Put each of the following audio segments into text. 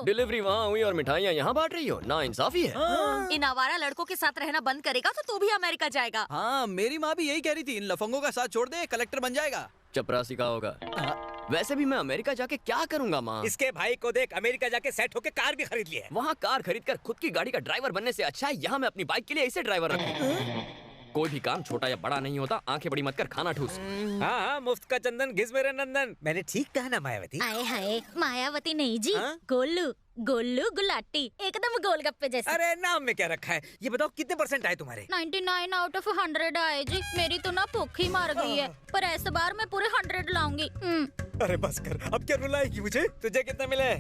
Delivery वहाँ हुई और मिठाइयाँ यहाँ बांट रही हो, ना इंसाफी है। इन आवारा लड़कों के साथ रहना बंद करेगा तो तू भी अमेरिका जाएगा। हाँ, मेरी माँ भी यही कह रही थी, इन लफंगों का साथ छोड़ दे, कलेक्टर बन जाएगा। चपरासी का होगा। वैसे भी मैं अमेरिका जाके क्या करूंगा माँ? इसके भाई को देख, अमेरिका जाके सेट होके कार भी खरीद ली है। वहाँ कार खरीद कर खुद की गाड़ी का ड्राइवर बनने से अच्छा है यहाँ मैं अपनी बाइक के लिए ऐसे ड्राइवर रखूं। कोई भी काम छोटा या बड़ा नहीं होता, आंखें बड़ी मत कर, खाना ठूस। हाँ हाँ, मुफ्त का चंदन घिस मेरे नंदन। मैंने ठीक कहा ना मायावती? आए हाय, मायावती नहीं जी, गोलू गोलू गुलाटी, एकदम गोलगप्पे जैसे। अरे नाम में क्या रखा है? ये बताओ कितने % आए तुम्हारे? 99 आउट ऑफ 100 आए जी। मेरी तो ना भूख ही मार गई है, पर इस बार मैं पूरे 100 लाऊंगी। अरे बस कर, अब क्या रुलाएगी मुझे? तुझे कितने मिले?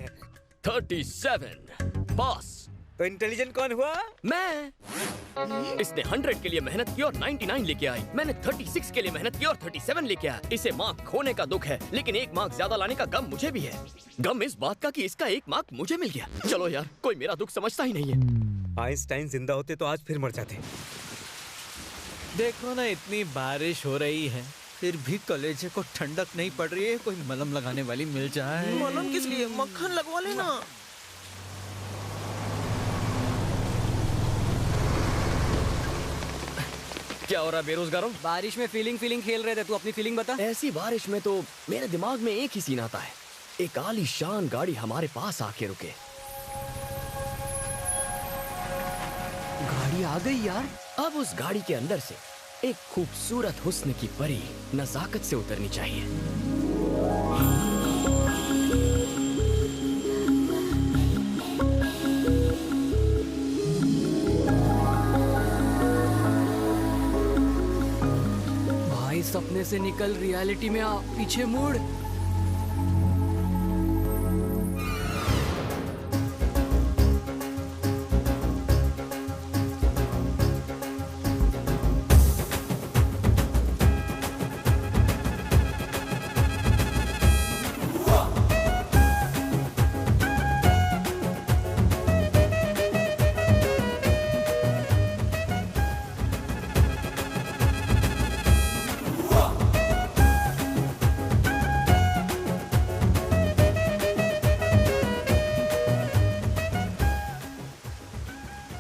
37 बॉस। तो इंटेलिजेंट कौन हुआ? मैं। इसने 100 के लिए मेहनत की और 99 लेके आई। मैंने 36 के लिए मेहनत की और 37 लेके आया। इसे मार्क खोने का दुख है, लेकिन एक मार्क ज्यादा लाने का गम मुझे भी है। गम इस बात का कि इसका एक मार्क मुझे मिल गया। चलो यार, कोई मेरा दुख समझता ही नहीं है। आइंस्टाइन जिंदा होते तो आज फिर मर जाते। देखो ना, इतनी बारिश हो रही है, फिर भी कलेजे को ठंडक नहीं पड़ रही है। कोई मलहम लगाने वाली मिल जाए। मलहम किस लिए? मक्खन लगवा लेना। क्या हो रहा है बेरोजगारों? बारिश में फीलिंग खेल रहे थे, तू अपनी फीलिंग बता। ऐसी बारिश में तो मेरे दिमाग में एक ही सीन आता है, एक आलीशान गाड़ी हमारे पास आके रुके। गाड़ी आ गई यार। अब उस गाड़ी के अंदर से एक खूबसूरत हुस्न की परी नजाकत से उतरनी चाहिए। भाई सपने से निकल रियलिटी में आ, पीछे मुड़।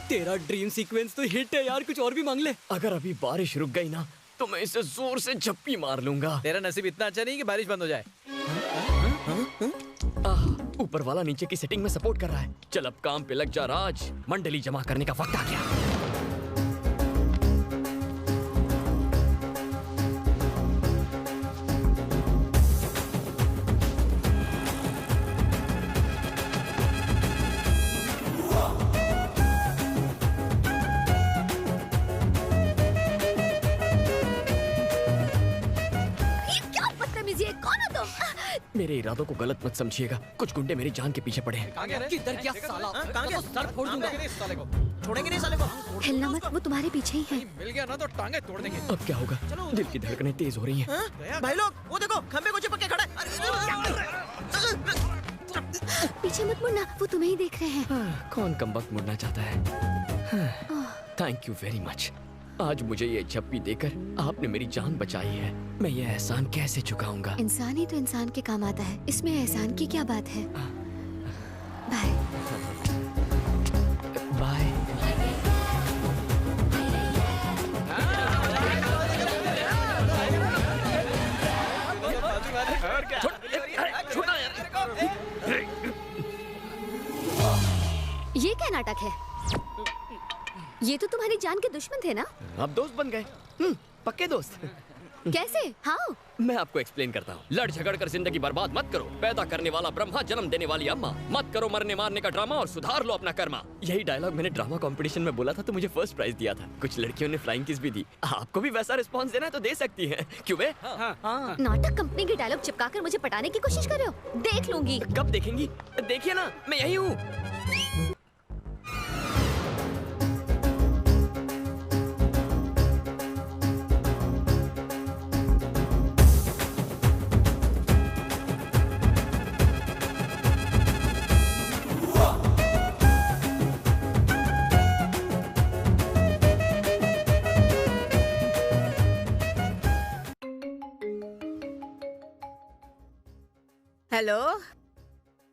तेरा ड्रीम सीक्वेंस तो हिट है यार, कुछ और भी मांग ले। अगर अभी बारिश रुक गई ना तो मैं इसे जोर से झप्पी मार लूंगा। तेरा नसीब इतना अच्छा नहीं कि बारिश बंद हो जाए। ऊपर वाला नीचे की सेटिंग में सपोर्ट कर रहा है। चल अब काम पे लग जा राज, मंडली जमा करने का वक्त आ गया। मेरे इरादों को गलत मत समझिएगा, कुछ गुंडे मेरी जान के पीछे पड़े हैं। किधर क्या साला? कहाँ गया? सर फोड़ दूंगा। छोड़ेंगे नहीं साले को। हिलना मत, वो तुम्हारे पीछे ही है। मिल गया ना तो टांगे तोड़ देंगे। अब क्या होगा? दिल की धड़कनें तेज हो रही हैं। भाई लोग, वो देखो, खंबे को चिपक के खड़ा है। पीछे मत मुड़ना, वो तुम्हें ही देख रहे हैं। कौन कमबख्त मुड़ना चाहता है? Thank you very much. आज मुझे ये झप्पी देकर आपने मेरी जान बचाई है। मैं ये एहसान कैसे चुकाऊंगा? इंसान ही तो इंसान के काम आता है, इसमें एहसान की क्या बात है? Bye bye. ये क्या नाटक है? ये तो तुम्हारी जान के दुश्मन थे ना? अब दोस्त बन गए। पक्के दोस्त। कैसे? हाँ, मैं आपको एक्सप्लेन करता हूँ। लड़ झगड़ कर जिंदगी बर्बाद मत करो। पैदा करने वाला ब्रह्मा, जन्म देने वाली अम्मा। मत करो मरने मारने का ड्रामा और सुधार लो अपना कर्मा। यही डायलॉग मैंने ड्रामा कंपटीशन में बोला था तो मुझे फर्स्ट प्राइज दिया था। कुछ लड़कियों ने फ्लाइंग किस भी दी। आपको भी वैसा रिस्पॉन्स देना है तो दे सकती हैं। क्यों बे? नाटक कंपनी के डायलॉग चिपकाकर मुझे पटाने की कोशिश कर रहे हो? देख लूंगी। कब देखेंगी? देखिए ना, मैं यही हूँ। हेलो।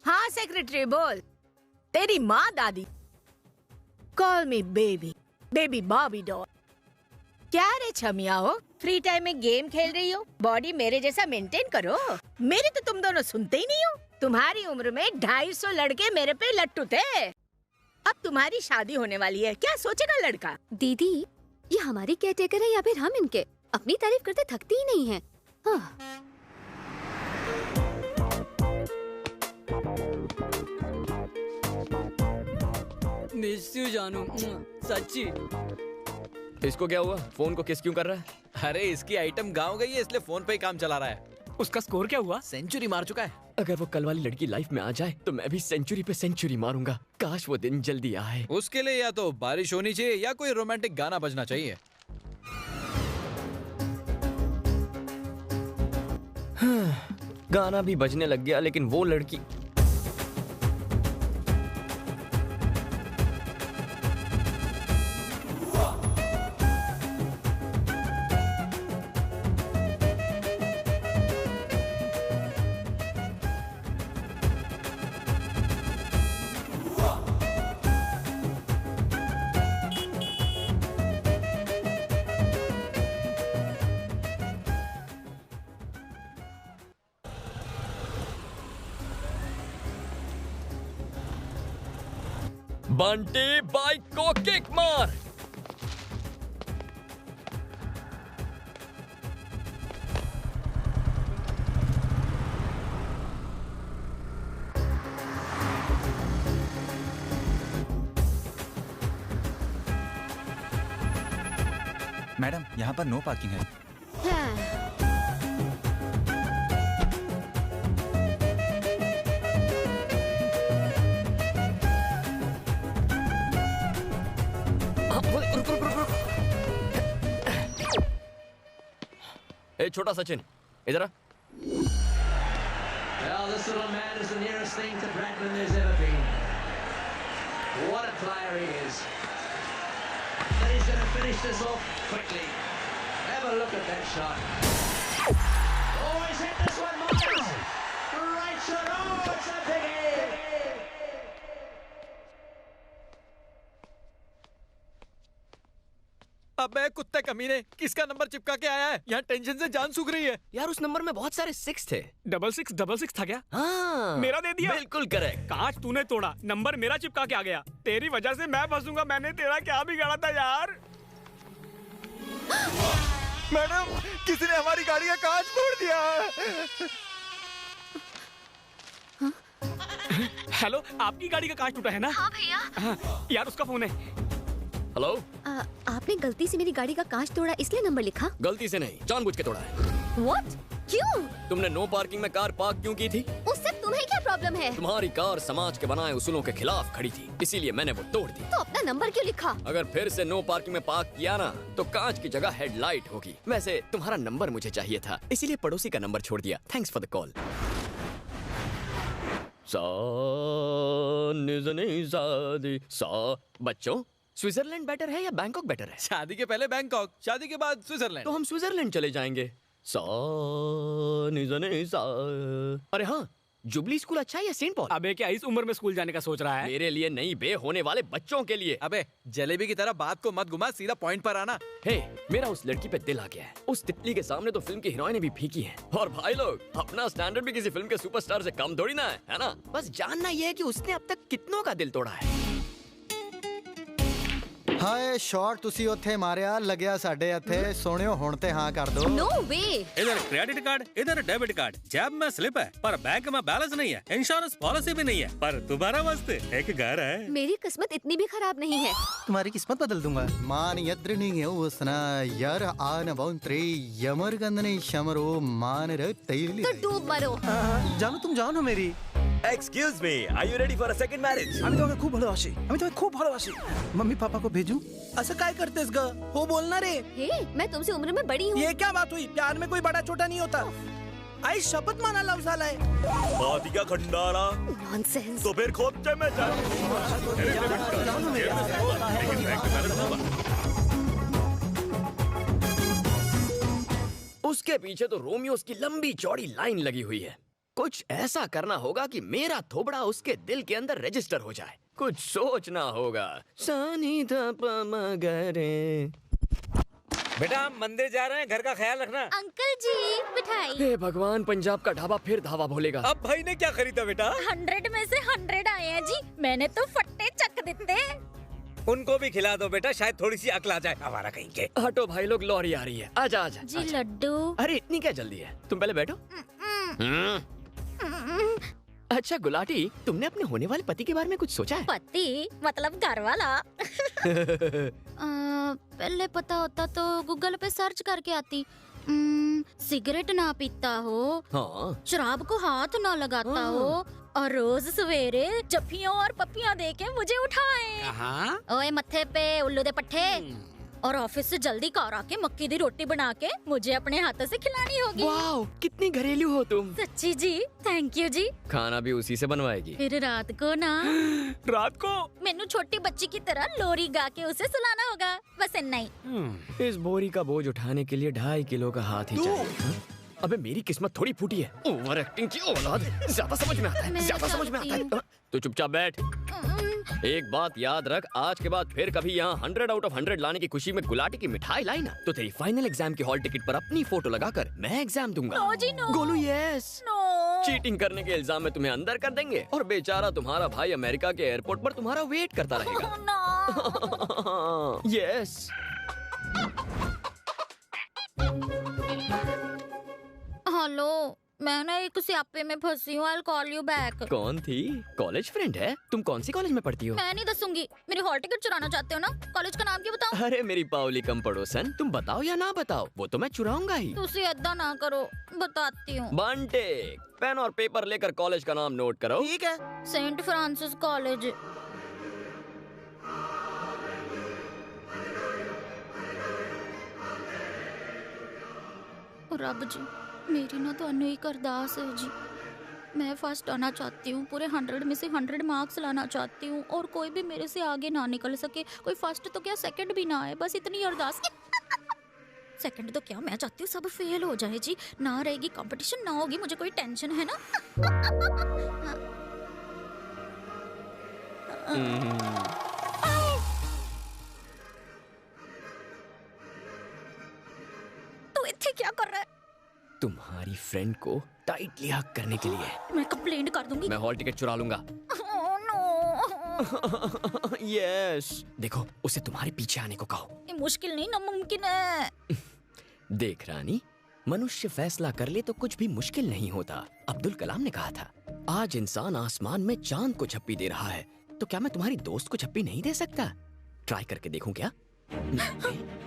हाँ सेक्रेटरी बोल। तेरी माँ दादी। Call me baby, baby Bobby doll. क्या रे छमिया हो, फ्री टाइम में गेम खेल रही हो? बॉडी मेरे जैसा मेंटेन करो। मेरे तो तुम दोनों सुनते ही नहीं हो। तुम्हारी उम्र में 250 लड़के मेरे पे लट्टू थे। अब तुम्हारी शादी होने वाली है, क्या सोचेगा लड़का? दीदी, ये हमारी केयरटेकर है या फिर हम इनके? अपनी तारीफ करते थकती ही नहीं है। हाँ। मिस यू जानू, सच्ची। इसको क्या हुआ? फोन को किस क्यों कर रहा है? अरे इसकी आइटम गाँव गई है इसलिए फोन पे ही काम चला रहा है। उसका स्कोर क्या हुआ? सेंचुरी मार चुका है। अगर वो कल वाली लड़की लाइफ में आ जाए तो मैं भी सेंचुरी पे सेंचुरी मारूंगा। काश वो दिन जल्दी आए। उसके लिए या तो बारिश होनी चाहिए या कोई रोमांटिक गाना बजना चाहिए। गाना भी बजने लग गया, लेकिन वो लड़की बंटी बाइक को किक मार। मैडम, यहाँ पर नो पार्किंग है। ए छोटा सचिन, इधर आ। Well, this little man is the nearest thing to Bradman there's ever been. What a player he is. And he's going to finish this off quickly. Have a look at that shot. Oh, he's hit this one, Miles. Right shot. Oh, it's a biggie. अबे कुत्ते कमीने, किसका number चिपका के आया है? यहाँ tension से जान सूख रही है। यार उस नंबर में बहुत सारे 6 थे। 666 था क्या? हाँ, मेरा दे दिया। बिल्कुल करेक्ट। कांच तूने तोड़ा, नंबर मेरा चिपका के आ गया। तेरी वजह से मैं फंसूंगा। मैंने तेरा क्या बिगाड़ा था यार? मैडम, किसी ने हमारी गाड़ी का कांच फोड़ दिया। हेलो, आपकी गाड़ी का कांच टूटा है ना? हाँ भैया। यार उसका फोन है। हेलो, आपने गलती से मेरी गाड़ी का कांच तोड़ा इसलिए नंबर लिखा? गलती से नहीं, जानबूझ के तोड़ा है। What? क्यों? तुमने नो पार्किंग में कार पार्क क्यों की थी? उससे तुम्हें क्या प्रॉब्लम है? तुम्हारी कार समाज के बनाए उसूलों के खिलाफ खड़ी थी, इसीलिए मैंने वो तोड़ दी। तो अपना नंबर क्यों लिखा? अगर फिर से नो पार्किंग में पार्क किया ना तो कांच की जगह हेडलाइट होगी। वैसे तुम्हारा नंबर मुझे चाहिए था, इसीलिए पड़ोसी का नंबर छोड़ दिया। Thanks for the call. बच्चों, स्विट्जरलैंड बेटर है या बैंकॉक बेटर है? शादी के पहले बैंकॉक, शादी के बाद स्विट्जरलैंड। तो हम स्विट्जरलैंड चले जाएंगे। अरे हाँ, जुबली स्कूल अच्छा है या सेंट पॉल? अबे क्या इस उम्र में स्कूल जाने का सोच रहा है? मेरे लिए नहीं बे, होने वाले बच्चों के लिए। अबे जलेबी की तरह बात को मत घुमा, सीधा पॉइंट पर आना। हे, मेरा उस लड़की पे दिल आ गया है। उस तितली के सामने तो फिल्म की हीरोइनें भी फीकी हैं। और भाई लोग, अपना स्टैंडर्ड भी किसी फिल्म के सुपरस्टार से कम थोड़ी ना है ना? बस जानना ये है कि उसने अब तक कितनों का दिल तोड़ा है। हाय शॉट ਤੁਸੀਂ ਉੱਥੇ ਮਾਰਿਆ ਲੱਗਿਆ ਸਾਡੇ ਇੱਥੇ ਸੋਹਣਿਓ ਹੁਣ ਤੇ ਹਾਂ कर दो। No way। इधर क्रेडिट कार्ड, इधर डेबिट कार्ड, जेब में स्लिप है पर बैंक में बैलेंस नहीं है, इंश्योरेंस पॉलिसी भी नहीं है, पर तुम्हारा वास्ते एक घर है। मेरी किस्मत इतनी भी खराब नहीं है। तुम्हारी किस्मत बदल दूंगा। मान यद्रनी उसना यार आन बौंत्रे यमरगंदने शमरो मान रे तैली। तो डूब मरो। জানো তুমি জানো मेरी। Excuse me, are you ready for a second marriage? আমি তোমাকে খুব ভালোবাসি, আমি তোমাকে খুব ভালোবাসি। मम्मी पापा को भेजूं? असं काय करतेस ग? हो बोल ना रे। हे, मैं तुमसे उम्र में बड़ी हूँ। ये क्या बात हुई? प्यार में कोई बड़ा छोटा नहीं होता। आई शपथ माना लव झालाय। बात का खंडारा। नॉनसेंस। तो फिर खोपचे में जा। उसके पीछे तो रोमियोस की लंबी चौड़ी लाइन लगी हुई है। कुछ ऐसा करना होगा कि मेरा थोबड़ा उसके दिल के अंदर रजिस्टर हो जाए। कुछ सोचना होगा। सानी धा पा मा गा रे। बेटा हम मंदिर जा रहे हैं, घर का ख्याल रखना। अंकल जी मिठाई। हे भगवान, पंजाब का ढाबा फिर धावा भोलेगा। अब भाई ने क्या खरीदा बेटा? 100 में से 100 आए हैं जी। मैंने तो फट्टे चक देते। उनको भी खिला दो बेटा, शायद थोड़ी सी अकल आ जाए हमारा कहीं के। हटो भाई लोग, लॉरी आ रही है। आजा आजा जी लड्डू। अरे इतनी क्या जल्दी है, तुम पहले बैठो। अच्छा गुलाटी, तुमने अपने होने वाले पति के बारे में कुछ सोचा है? पति मतलब घर वाला। पहले पता होता तो गूगल पे सर्च करके आती। सिगरेट ना पीता हो, हाँ। शराब को हाथ ना लगाता हो, और रोज सवेरे जफ्फियों और पप्पियां देके मुझे उठाए। कहाँ? ओए मत्थे पे उल्लू दे पट्टे। और ऑफिस से जल्दी कार आके मक्की दी रोटी बना के मुझे अपने हाथों से खिलानी होगी। वाओ, कितनी घरेलू हो तुम। सच्ची जी, थैंक यू जी। खाना भी उसी से बनवाएगी? फिर रात को ना रात को मैनू छोटी बच्ची की तरह लोरी गा के उसे सुलाना होगा, बस इतना ही। इस बोरी का बोझ उठाने के लिए 2.5 किलो का हाथ ही चाहिए। अबे मेरी किस्मत थोड़ी फूटी है। ओवर एक्टिंग की औलाद, ज्यादा समझ में आता है, ज्यादा समझ में आता है। तो चुपचाप बैठ। एक बात याद रख, आज के बाद फिर कभी यहाँ 100 आउट ऑफ 100 लाने की खुशी में गुलाटी की मिठाई लाई ना, तो तेरी फाइनल एग्जाम की हॉल टिकट पर अपनी फोटो लगाकर मैं एग्जाम दूंगा। नो जी no. Golu yes. No. Cheating करने के इल्जाम में तुम्हें अंदर कर देंगे और बेचारा तुम्हारा भाई अमेरिका के एयरपोर्ट पर तुम्हारा वेट करता रहेगा। यस। हेलो, मैं ना एक स्यापे में फंसी हूँ। I'll call you back। कौन थी? कॉलेज फ्रेंड है? तुम कौन सी कॉलेज में पढ़ती हो? मैं नहीं दसूंगी। मेरी हॉल टिकट चुराना चाहते हो ना? कॉलेज का नाम क्या बताऊं? अरे मेरी पावली कम पड़ोसन, तुम बताओ या ना बताओ, वो तो मैं चुराऊंगा ही। तुसी ऐदा ना करो, बताती हूँ। बंटे, पेन और पेपर लेकर कॉलेज का नाम नोट करो। ठीक है। Saint Francis college. रब जी, मेरी ना तो एक अरदास है जी। मैं फर्स्ट आना चाहती हूँ, पूरे 100 में से 100 मार्क्स लाना चाहती हूँ और कोई भी मेरे से आगे ना निकल सके। कोई फर्स्ट तो क्या सेकंड भी ना आए, बस इतनी अरदास। सेकंड तो क्या, मैं चाहती हूँ सब फेल हो जाए जी। ना रहेगी कंपटीशन, ना होगी मुझे कोई टेंशन, है ना? तू इत्थे क्या कर रहा है? तुम्हारी फ्रेंड को टाइटली हग करने के लिए। मैं कंप्लेंट कर दूंगी। मैं हॉल टिकट चुरा लूंगा। यस। देखो, उसे तुम्हारे पीछे आने को कहो। ये मुश्किल नहीं, नामुमकिन है। देख रानी, मनुष्य फैसला कर ले तो कुछ भी मुश्किल नहीं होता। अब्दुल कलाम ने कहा था, आज इंसान आसमान में चांद को झप्पी दे रहा है, तो क्या मैं तुम्हारी दोस्त को झप्पी नहीं दे सकता? ट्राई करके देखूं क्या?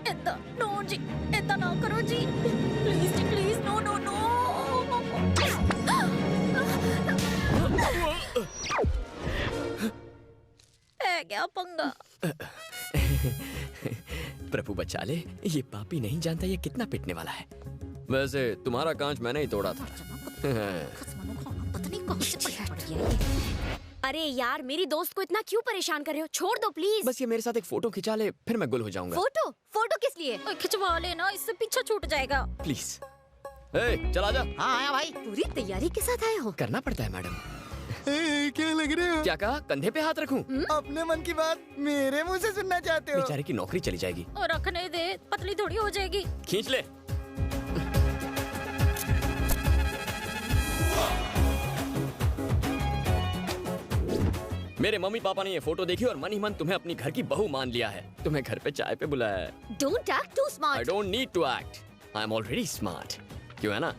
ऐदा नो जी, ऐदा ना करो जी, प्लीज जी, प्लीज। No no no. है क्या पंगा? प्रभु बचा ले, ये पापी नहीं जानता ये कितना पिटने वाला है। वैसे तुम्हारा कांच मैंने ही तोड़ा था। अरे यार, मेरी दोस्त को इतना क्यों परेशान कर रहे हो? छोड़ दो प्लीज। बस ये मेरे साथ एक फोटो खिंचा ले, फिर मैं गुल हो जाऊंगा। फोटो? फोटो किस लिए? खिंचवा लेना, इससे पीछा छूट जाएगा। प्लीज। चल आजा। हाँ आया भाई। पूरी तैयारी के साथ आए हो? करना पड़ता है मैडम। क्या लग रहे हो? क्या कहा? कंधे पे हाथ रखूं? अपने मन की बात मेरे मुंह से सुनना चाहते हो? बेचारे की नौकरी चली जाएगी। और रखने दे, पतली थोड़ी हो जाएगी। खींच ले। मेरे मम्मी पापा ने ये फोटो देखी और मन ही मन तुम्हें अपनी घर की बहू मान लिया है। तुम्हें घर पे चाय पे बुलाया है। Don't act too smart. I don't need to act. I'm already smart. क्यों है ना?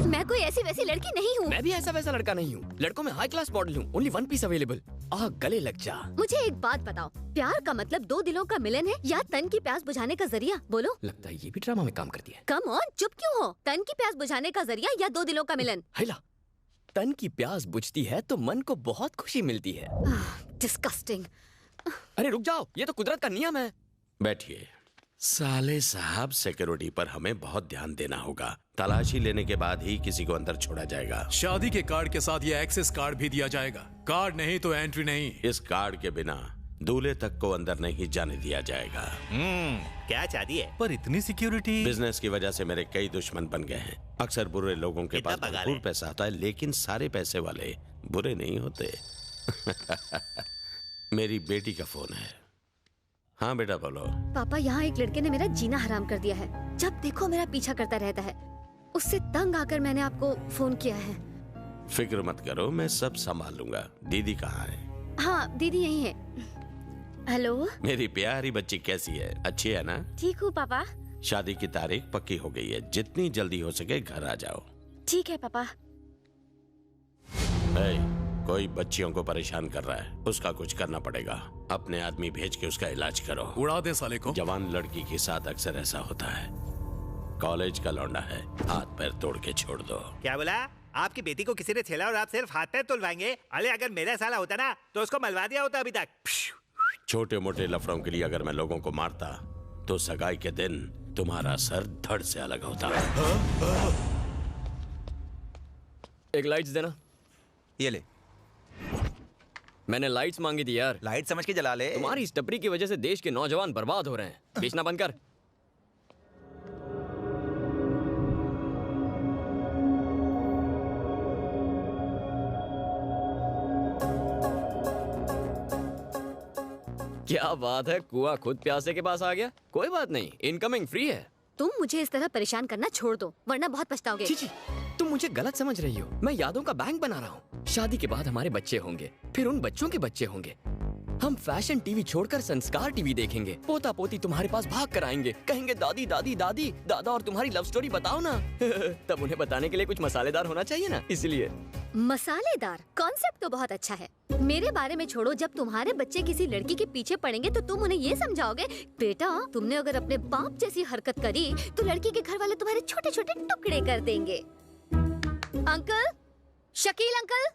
मैं कोई ऐसी वैसी लड़की नहीं हूँ। मैं भी ऐसा वैसा लड़का नहीं हूँ। लड़कों में हाई क्लास मॉडल हूँ। Only one piece available. गले लग जा। मुझे एक बात बताओ, प्यार का मतलब 2 दिलों का मिलन है या तन की प्यास बुझाने का जरिया? बोलो। लगता है ये भी ड्रामा में काम करती है। कम ऑन, चुप क्यों हो? तन की प्यास बुझाने का जरिया या 2 दिलों का मिलन? हैला, तन की प्यास बुझती है तो मन को बहुत खुशी मिलती है। डिस्गस्टिंग। अरे रुक जाओ, ये तो कुदरत का नियम है। बैठिए। साले साहब, सिक्योरिटी पर हमें बहुत ध्यान देना होगा। तलाशी लेने के बाद ही किसी को अंदर छोड़ा जाएगा। शादी के कार्ड के साथ ये एक्सेस कार्ड भी दिया जाएगा। कार्ड नहीं तो एंट्री नहीं। इस कार्ड के बिना दूल्हे तक को अंदर नहीं जाने दिया जाएगा। क्या चाहती है? पर इतनी सिक्योरिटी। बिजनेस की वजह से मेरे कई दुश्मन बन गए हैं। अक्सर बुरे लोगों के पास भरपूर पैसा होता है, लेकिन सारे पैसे वाले बुरे नहीं होते। मेरी बेटी का फोन है। हाँ बेटा बोलो। पापा, यहाँ एक लड़के ने मेरा जीना हराम कर दिया है। जब देखो मेरा पीछा करता रहता है। उससे तंग आकर मैंने आपको फोन किया है। फिक्र मत करो, मैं सब संभाल लूंगा। दीदी कहाँ है? हाँ, दीदी यही है। हेलो मेरी प्यारी बच्ची कैसी है? अच्छी है ना? ठीक हूँ पापा। शादी की तारीख पक्की हो गई है, जितनी जल्दी हो सके घर आ जाओ। ठीक है पापा। कोई बच्चियों को परेशान कर रहा है, उसका कुछ करना पड़ेगा। अपने आदमी भेज के उसका इलाज करो। उड़ा दे साले को। जवान लड़की के साथ अक्सर ऐसा होता है। कॉलेज का लौंडा है, हाथ पैर तोड़ के छोड़ दो। क्या बोला? आपकी बेटी को किसी ने छेड़ा और आप सिर्फ हाथ पैर तुलवाएंगे? अरे अगर मेरा साला होता ना तो उसको मलवा दिया होता अभी तक। छोटे मोटे लफड़ों के लिए अगर मैं लोगों को मारता तो सगाई के दिन तुम्हारा सर धड़ से अलग होता। एक लाइट्स देना। ये ले। मैंने लाइट्स मांगी थी यार। लाइट समझ के जला ले। तुम्हारी इस टपरी की वजह से देश के नौजवान बर्बाद हो रहे हैं। बेचना बंद कर। क्या बात है, कुआं खुद प्यासे के पास आ गया। कोई बात नहीं, इनकमिंग फ्री है। तुम मुझे इस तरह परेशान करना छोड़ दो, वरना बहुत पछताओगे। जी, तुम मुझे गलत समझ रही हो। मैं यादों का बैंक बना रहा हूँ। शादी के बाद हमारे बच्चे होंगे, फिर उन बच्चों के बच्चे होंगे। हम फैशन टीवी छोड़कर संस्कार टीवी देखेंगे। पोता पोती तुम्हारे पास भाग कर आएंगे, कहेंगे दादी दादी दादी, दादा और तुम्हारी लव स्टोरी बताओ ना। तब उन्हें बताने के लिए कुछ मसालेदार होना चाहिए ना, इसलिए। मसालेदार कॉन्सेप्ट तो बहुत अच्छा है। मेरे बारे में छोड़ो, जब तुम्हारे बच्चे किसी लड़की के पीछे पड़ेंगे तो तुम उन्हें ये समझाओगे, बेटा तुमने अगर अपने बाप जैसी हरकत करी तो लड़की के घर वाले तुम्हारे छोटे छोटे टुकड़े कर देंगे। Uncle, Shakeel uncle.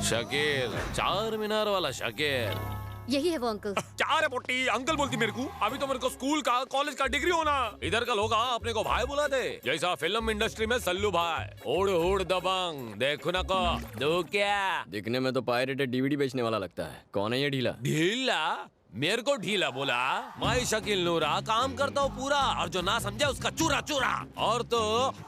शकील, चार मीनार वाला शकील। यही है वो अंकल। चार है पोटी, अंकल बोलती मेरे को। अभी तो मेरे को स्कूल का कॉलेज का डिग्री होना। इधर का लोग अपने को भाई बुलाते, जैसा फिल्म इंडस्ट्री में सल्लू भाई। उड़ उड़ दबंग, देखो ना को दो क्या। दिखने में तो पायरेटेड डीवीडी बेचने वाला लगता है। कौन है ये ढीला? ढीला? मेरे को ढीला बोला? मैं शकील नूरा काम करता हूँ पूरा, और जो ना समझे उसका चूरा चूरा। और तो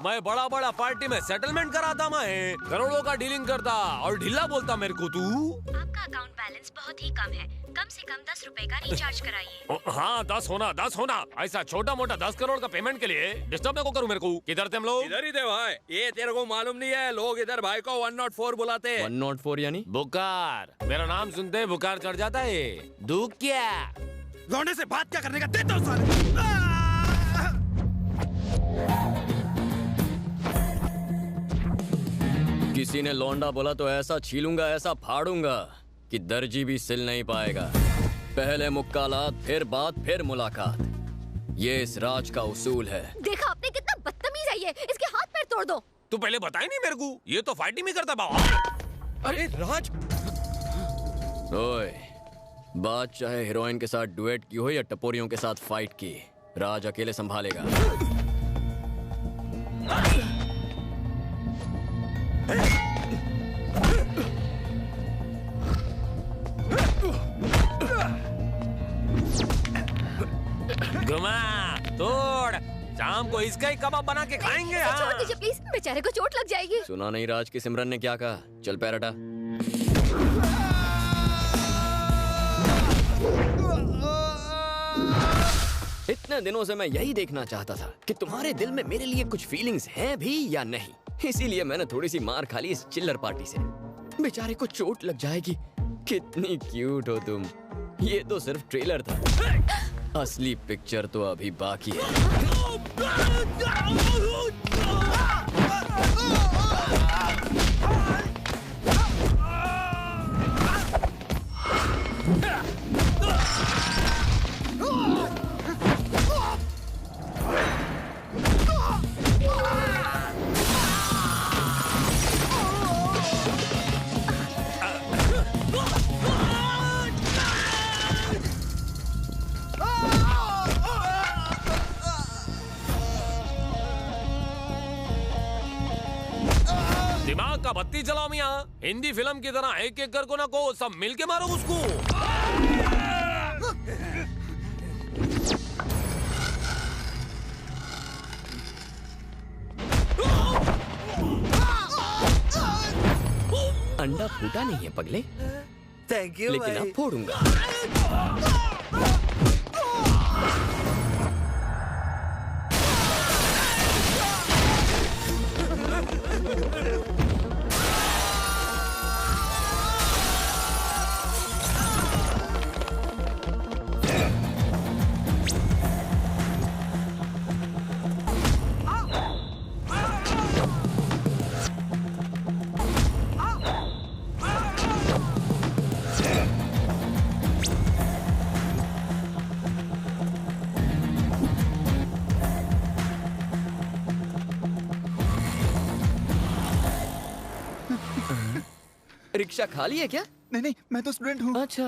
मैं बड़ा बड़ा पार्टी में सेटलमेंट कराता, मैं करोड़ों का डीलिंग करता, और ढीला बोलता मेरे को तू। आपका अकाउंट बैलेंस बहुत ही कम है, कम से कम 10 रुपए का रिचार्ज कराइए। हाँ 10 होना। ऐसा छोटा मोटा 10 करोड़ का पेमेंट के लिए डिस्टर्ब को करूँ मेरे को। किधर थे हम लोग? इधर ही थे भाई। ये तेरे को मालूम नहीं है, लोग इधर भाई को 104 बुलाते। 104 यानी? बुखार। मेरा नाम सुनते बुखार चढ़ जाता है। दुख क्या? लौंडे से बात क्या करने का, देता हूँ साले। किसी ने लौंडा बोला तो ऐसा छीलूंगा, ऐसा फाड़ूंगा कि दर्जी भी सिल नहीं पाएगा। पहले मुक्कालात, फिर बात, फिर मुलाकात। ये इस राज का उसूल है। देखा आपने कितना बदतमीज है ये, इसके हाथ पैर तोड़ दो। तू पहले बताई नहीं मेरे को, ये तो फाइटिंग में करता बाबा। अरे राज, ओए, बात चाहे हीरोइन के साथ डुएट की हो या टपोरियों के साथ फाइट की, राज अकेले संभालेगा। घुमा तोड़, शाम को इसका ही कबाब बना के खाएंगे। इसे छोड़ दीजिए प्लीज, बेचारे को चोट लग जाएगी। सुना नहीं राज की सिमरन ने क्या कहा? चल पैर हटा। इतने दिनों से मैं यही देखना चाहता था कि तुम्हारे दिल में मेरे लिए कुछ फीलिंग्स हैं भी या नहीं। इसीलिए मैंने थोड़ी सी मार खा ली इस चिल्लर पार्टी से। बेचारे को चोट लग जाएगी। कितनी क्यूट हो तुम। ये तो सिर्फ ट्रेलर था, असली पिक्चर तो अभी बाकी है। दिमाग का बत्ती चलाओ मियाँ। हिंदी फिल्म की तरह एक एक कर को ना को सब मिलके मारो उसको। अंडा फूटा नहीं है पगले। थैंक यू लेकिन अब फोड़ूंगा। रिक्शा खाली है क्या? नहीं, मैं तो स्टूडेंट हूँ। अच्छा,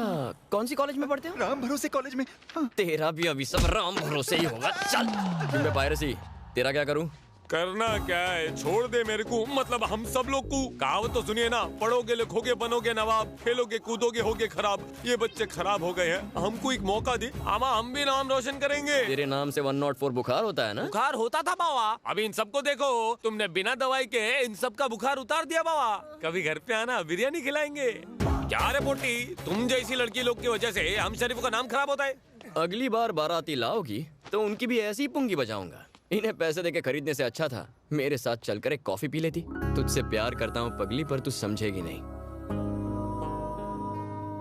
कौन सी कॉलेज में पढ़ते हो? राम भरोसे कॉलेज में। हाँ। तेरा भी अभी सब राम भरोसे ही होगा। चल, तुम्हें पायरेसी, तेरा क्या करूँ? करना क्या है, छोड़ दे मेरे को, मतलब हम सब लोग को। कहावत तो सुनिए ना, पढ़ोगे लिखोगे बनोगे नवाब, खेलोगे कूदोगे होगे खराब। ये बच्चे खराब हो गए हैं, हमको एक मौका दे, आमा हम भी नाम रोशन करेंगे। तेरे नाम से 104 बुखार होता है ना? बुखार होता था बाबा, अभी इन सबको देखो, तुमने बिना दवाई के इन सब का बुखार उतार दिया बाबा। कभी घर पे आना, बिरयानी खिलाएंगे। क्या रे पोटी, तुम जैसी लड़की लोग की वजह से हम शरीफ का नाम खराब होता है। अगली बार बाराती लाओगी तो उनकी भी ऐसी पुंगी बजाऊंगा। इन्हें पैसे देके खरीदने से अच्छा था मेरे साथ चलकर एक कॉफी पी लेती। तुझसे प्यार करता हूँ पगली, पर तू समझेगी नहीं।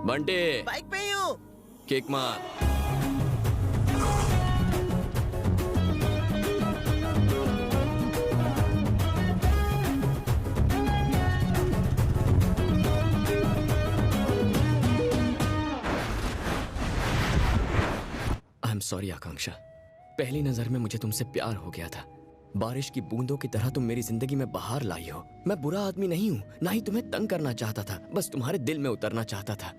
बंटे, बाइक पे ही हूँ। किक मार। आई एम सॉरी आकांक्षा, पहली नजर में मुझे तुमसे प्यार हो गया था। बारिश की बूंदों की तरह तुम मेरी जिंदगी में बाहर लाई हो। मैं बुरा आदमी नहीं हूँ, ना ही तुम्हें तंग करना चाहता था, बस तुम्हारे दिल में उतरना चाहता था।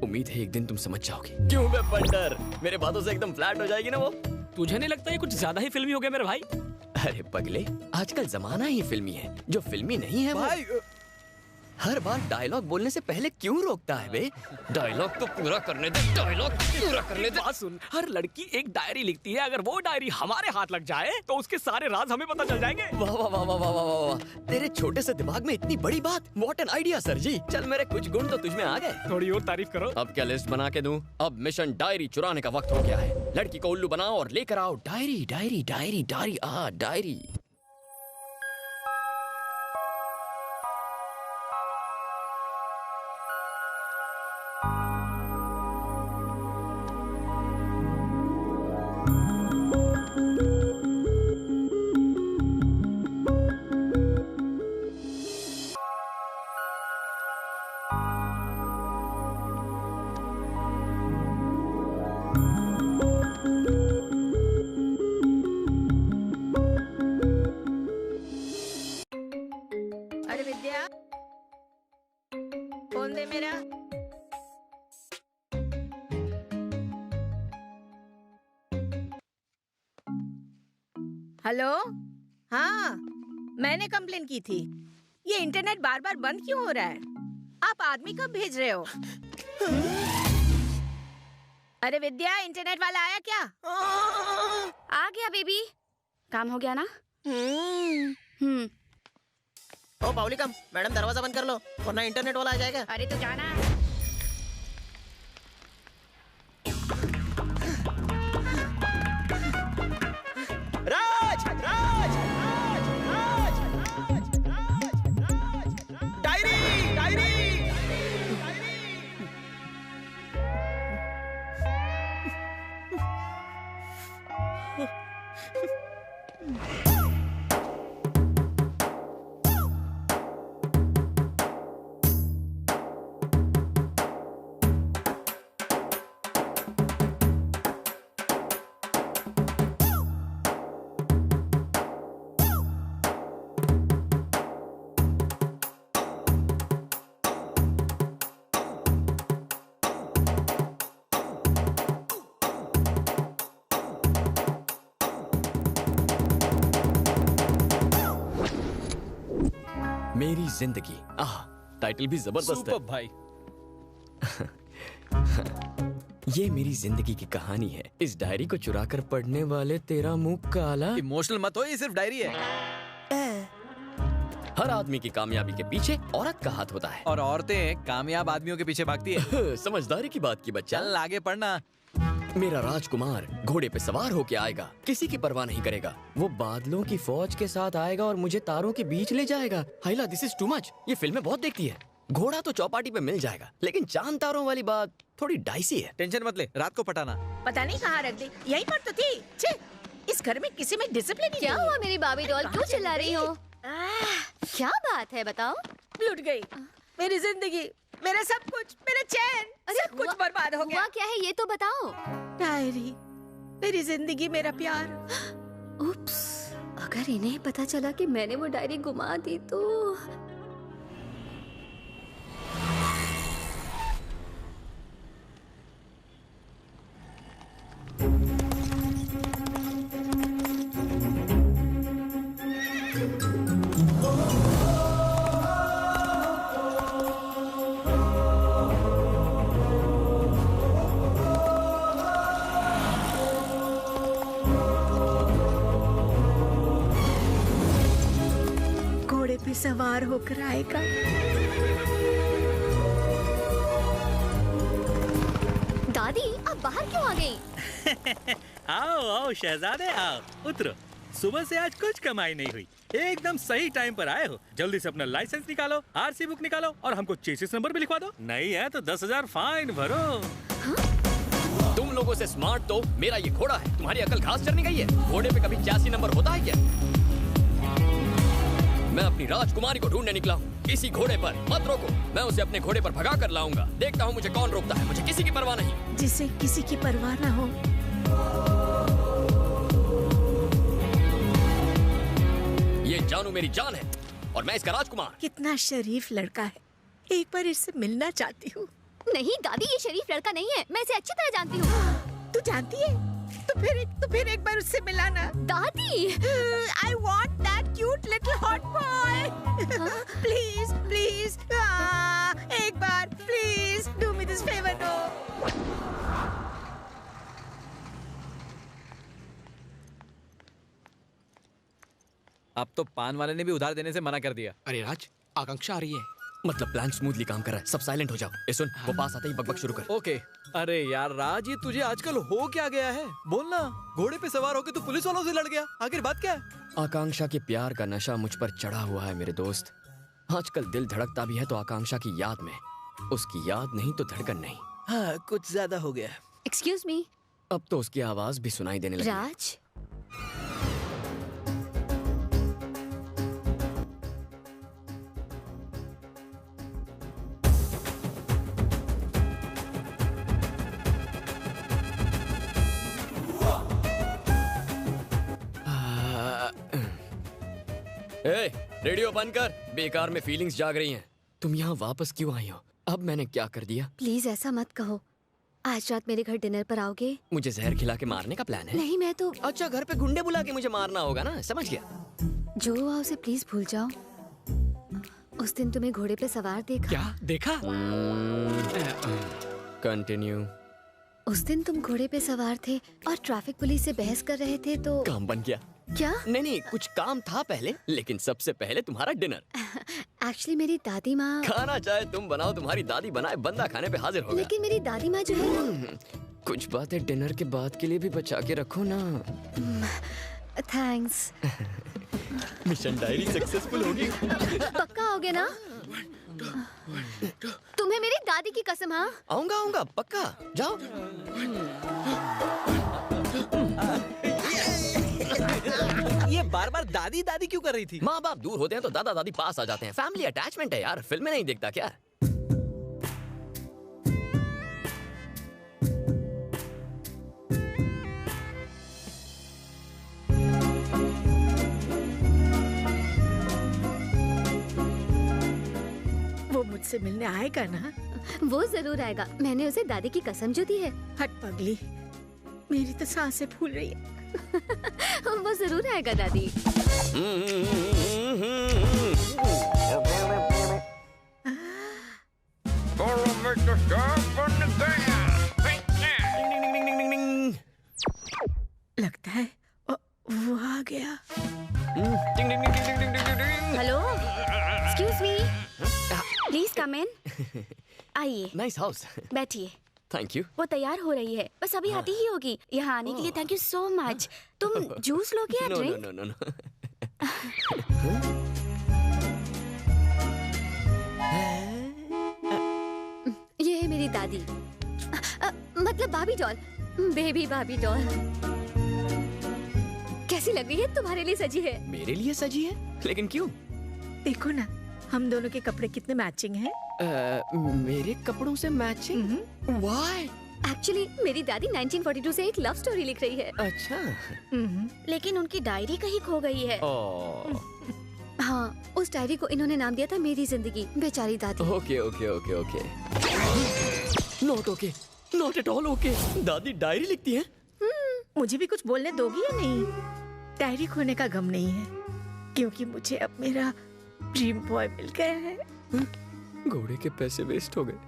उम्मीद है एक दिन तुम समझ जाओगे। क्यों बे बंडर, मेरे बातों से एकदम फ्लैट हो जाएगी ना वो? तुझे नहीं लगता ये कुछ ज्यादा ही फिल्मी हो गया मेरे भाई? अरे पगले, आजकल जमाना ही फिल्मी है, जो फिल्मी नहीं है भाई। हर बार डायलॉग बोलने से पहले क्यों रोकता है बे? डायलॉग तो पूरा करने दे, डायलॉग पूरा करने दे। बात सुन, हर लड़की एक डायरी लिखती है, अगर वो डायरी हमारे हाथ लग जाए तो उसके सारे राज हमें पता चल जाएंगे। वाह वाह वाह वाह वाह वाह वाह, तेरे छोटे से दिमाग में इतनी बड़ी बात। व्हाट एन आइडिया सर जी। चल, मेरे कुछ गुण तो तुझमें आ गए। थोड़ी और तारीफ करो। अब क्या लिस्ट बना के दूं? अब मिशन डायरी चुराने का वक्त हो गया है। लड़की को उल्लू बनाओ और लेकर आओ diary diary diary diary diary. अरे विद्या, फोन दे मेरा। हेलो, हाँ, मैंने कंप्लेन की थी। ये इंटरनेट बार बार बंद क्यों हो रहा है? आप आदमी कब भेज रहे हो? अरे विद्या, इंटरनेट वाला आया क्या? आ गया बेबी। काम हो गया ना? ओ बाउलिकम, मैडम दरवाजा बंद कर लो वरना इंटरनेट वाला आ जाएगा। अरे तू जाना। राज राज राज डायरी डायरी। मेरी जिंदगी। टाइटल भी जबरदस्त है भाई। ये मेरी जिंदगी की कहानी है। इस डायरी को चुरा कर पढ़ने वाले तेरा मुंह काला। इमोशनल मत हो, ये सिर्फ डायरी है। हर आदमी की कामयाबी के पीछे औरत का हाथ होता है और औरतें कामयाब आदमियों के पीछे भागती है। समझदारी की बात की बच्चा। चल आगे पढ़ना। मेरा राजकुमार घोड़े पे सवार होके आएगा, किसी की परवाह नहीं करेगा। वो बादलों की फौज के साथ आएगा और मुझे तारों के बीच ले जाएगा। हाइला, दिस इज टू मच। ये फिल्में बहुत देखती है। घोड़ा तो चौपाटी पे मिल जाएगा, लेकिन चांद तारों वाली बात थोड़ी डाइसी है। टेंशन मत ले, रात को पटाना। पता नहीं कहाँ रख दी, यहीं पर तो थी। छे, इस घर में किसी में डिसिप्लिन नहीं। क्या हुआ मेरी बाबी डॉल, क्यों चिल्ला रही हो? क्या बात है, बताओ। लूट गई मेरी जिंदगी, मेरा सब कुछ, मेरा चैन, सब कुछ बर्बाद हो गया। हुआ क्या है ये तो बताओ। डायरी, मेरी जिंदगी, मेरा प्यार। उप्स, अगर इन्हें पता चला कि मैंने वो डायरी गुमा दी तो। सवार होकर आएगा। दादी, आप बाहर क्यों आ गई? आओ आओ शहजादे, आओ उतरो। सुबह से आज कुछ कमाई नहीं हुई, एकदम सही टाइम पर आए हो। जल्दी से अपना लाइसेंस निकालो, आरसी बुक निकालो और हमको चेसिस नंबर भी लिखवा दो। नहीं है तो 10,000 फाइन भरो। तुम लोगों से स्मार्ट तो मेरा ये घोड़ा है। तुम्हारी अकल घास चरने गई है? घोड़े पे कभी चेसिस नंबर होता है क्या? मैं अपनी राजकुमारी को ढूंढने निकला हूँ। इसी घोड़े पर मत रोको, मैं उसे अपने घोड़े पर भगा कर लाऊंगा। देखता हूँ मुझे कौन रोकता है। मुझे किसी की परवाह नहीं। जिसे किसी की परवाह ना हो। ये जानू मेरी जान है और मैं इसका राजकुमार। कितना शरीफ लड़का है, एक बार इससे मिलना चाहती हूँ। नहीं दादी, ये शरीफ लड़का नहीं है, मैं इसे अच्छी तरह जानती हूँ। तू जानती है? तो फिर एक बार उससे मिलाना। दादी, I want that cute little hot boy. Please, please, एक बार, please, do me this favor, no. अब तो पान वाले ने भी उधार देने से मना कर दिया। अरे राज, आकांक्षा आ रही है। मतलब प्लान स्मूथली काम कर रहा है। सब साइलेंट हो जाओ। ए सुन, वो पास आते ही बकबक शुरू कर। ओके। अरे यार राज, ये तुझे आजकल हो क्या गया है? बोलना। घोड़े पे सवार होके तू पुलिस वालों से लड़ गया, आखिर बात क्या है? आकांक्षा के प्यार का नशा मुझ पर चढ़ा हुआ है मेरे दोस्त। आजकल दिल धड़कता भी है तो आकांक्षा की याद में। उसकी याद नहीं तो धड़कन नहीं। हाँ, कुछ ज्यादा हो गया। Excuse me. अब तो उसकी आवाज भी सुनाई देने लगी। राज, ए, रेडियो बंद कर। बेकार में फीलिंग्स जाग रही हैं। तुम यहाँ वापस क्यों आई हो? अब मैंने क्या कर दिया? प्लीज ऐसा मत कहो। आज रात मेरे घर डिनर पर आओगे? मुझे जहर खिला के मारने का प्लान है? नहीं, मैं तो। अच्छा, घर पे गुंडे बुला के मुझे मारना होगा ना, समझ गया। जो हुआ उसे प्लीज भूल जाओ। उस दिन तुम्हें घोड़े पे सवार देखा। क्या देखा? कंटिन्यू। उस दिन तुम घोड़े पे सवार थे और ट्रैफिक पुलिस से बहस कर रहे थे तो काम बन गया। क्या? नहीं, कुछ काम था पहले, लेकिन सबसे पहले तुम्हारा डिनर। एक्चुअली मेरी दादी माँ। खाना चाहे तुम बनाओ, तुम्हारी दादी बनाए, बंदा खाने पे हाजिर होगा। लेकिन मेरी दादी माँ जो है कुछ बातें डिनर के बाद के लिए भी बचा के रखो ना। थैंक्स। मिशन डायरी सक्सेसफुल होगी। पक्का आओगे ना? तुम्हें मेरी दादी की कसम। हाँ, आऊंगा पक्का। जाओ। ये बार बार दादी दादी क्यों कर रही थी? माँ बाप दूर होते हैं तो दादा दादी पास आ जाते हैं। फैमिली अटैचमेंट है यार। फिल्में नहीं देखता क्या? वो मुझसे मिलने आएगा ना? वो जरूर आएगा। मैंने उसे दादी की कसम जो दी है। हट पगली, मेरी तो सांसें फूल रही है। वो जरूर आएगा दादी। लगता है वो आ गया। Hello, excuse me, please come in. आइए, नाइस हाउस। बैठिए। Thank you. वो तैयार हो रही है, बस अभी आती ही होगी। यहाँ आने के लिए थैंक यू सो मच। तुम जूस लोगे या no drink? No no no. ये है मेरी दादी, मतलब भाभी डॉल, बेबी भाभी डॉल। कैसी लग रही है? तुम्हारे लिए सजी है। मेरे लिए सजी है? लेकिन क्यों? देखो ना, हम दोनों के कपड़े कितने मैचिंग हैं। मेरे कपड़ों से मैचिंग? Why? एक्चुअली मेरी दादी 1942 से एक लव स्टोरी लिख रही है। अच्छा। लेकिन उनकी डायरी कहीं खो गई है। हाँ, उस डायरी को इन्होंने नाम दिया था मेरी जिंदगी। बेचारी दादी। Okay okay okay okay. Not okay, not at all okay. दादी डायरी लिखती है? मुझे भी कुछ बोलने दोगी या नहीं? डायरी खोने का गम नहीं है, क्योंकि मुझे अब मेरा ड्रीम बॉय मिल गया है। घोड़े के पैसे वेस्ट हो गए।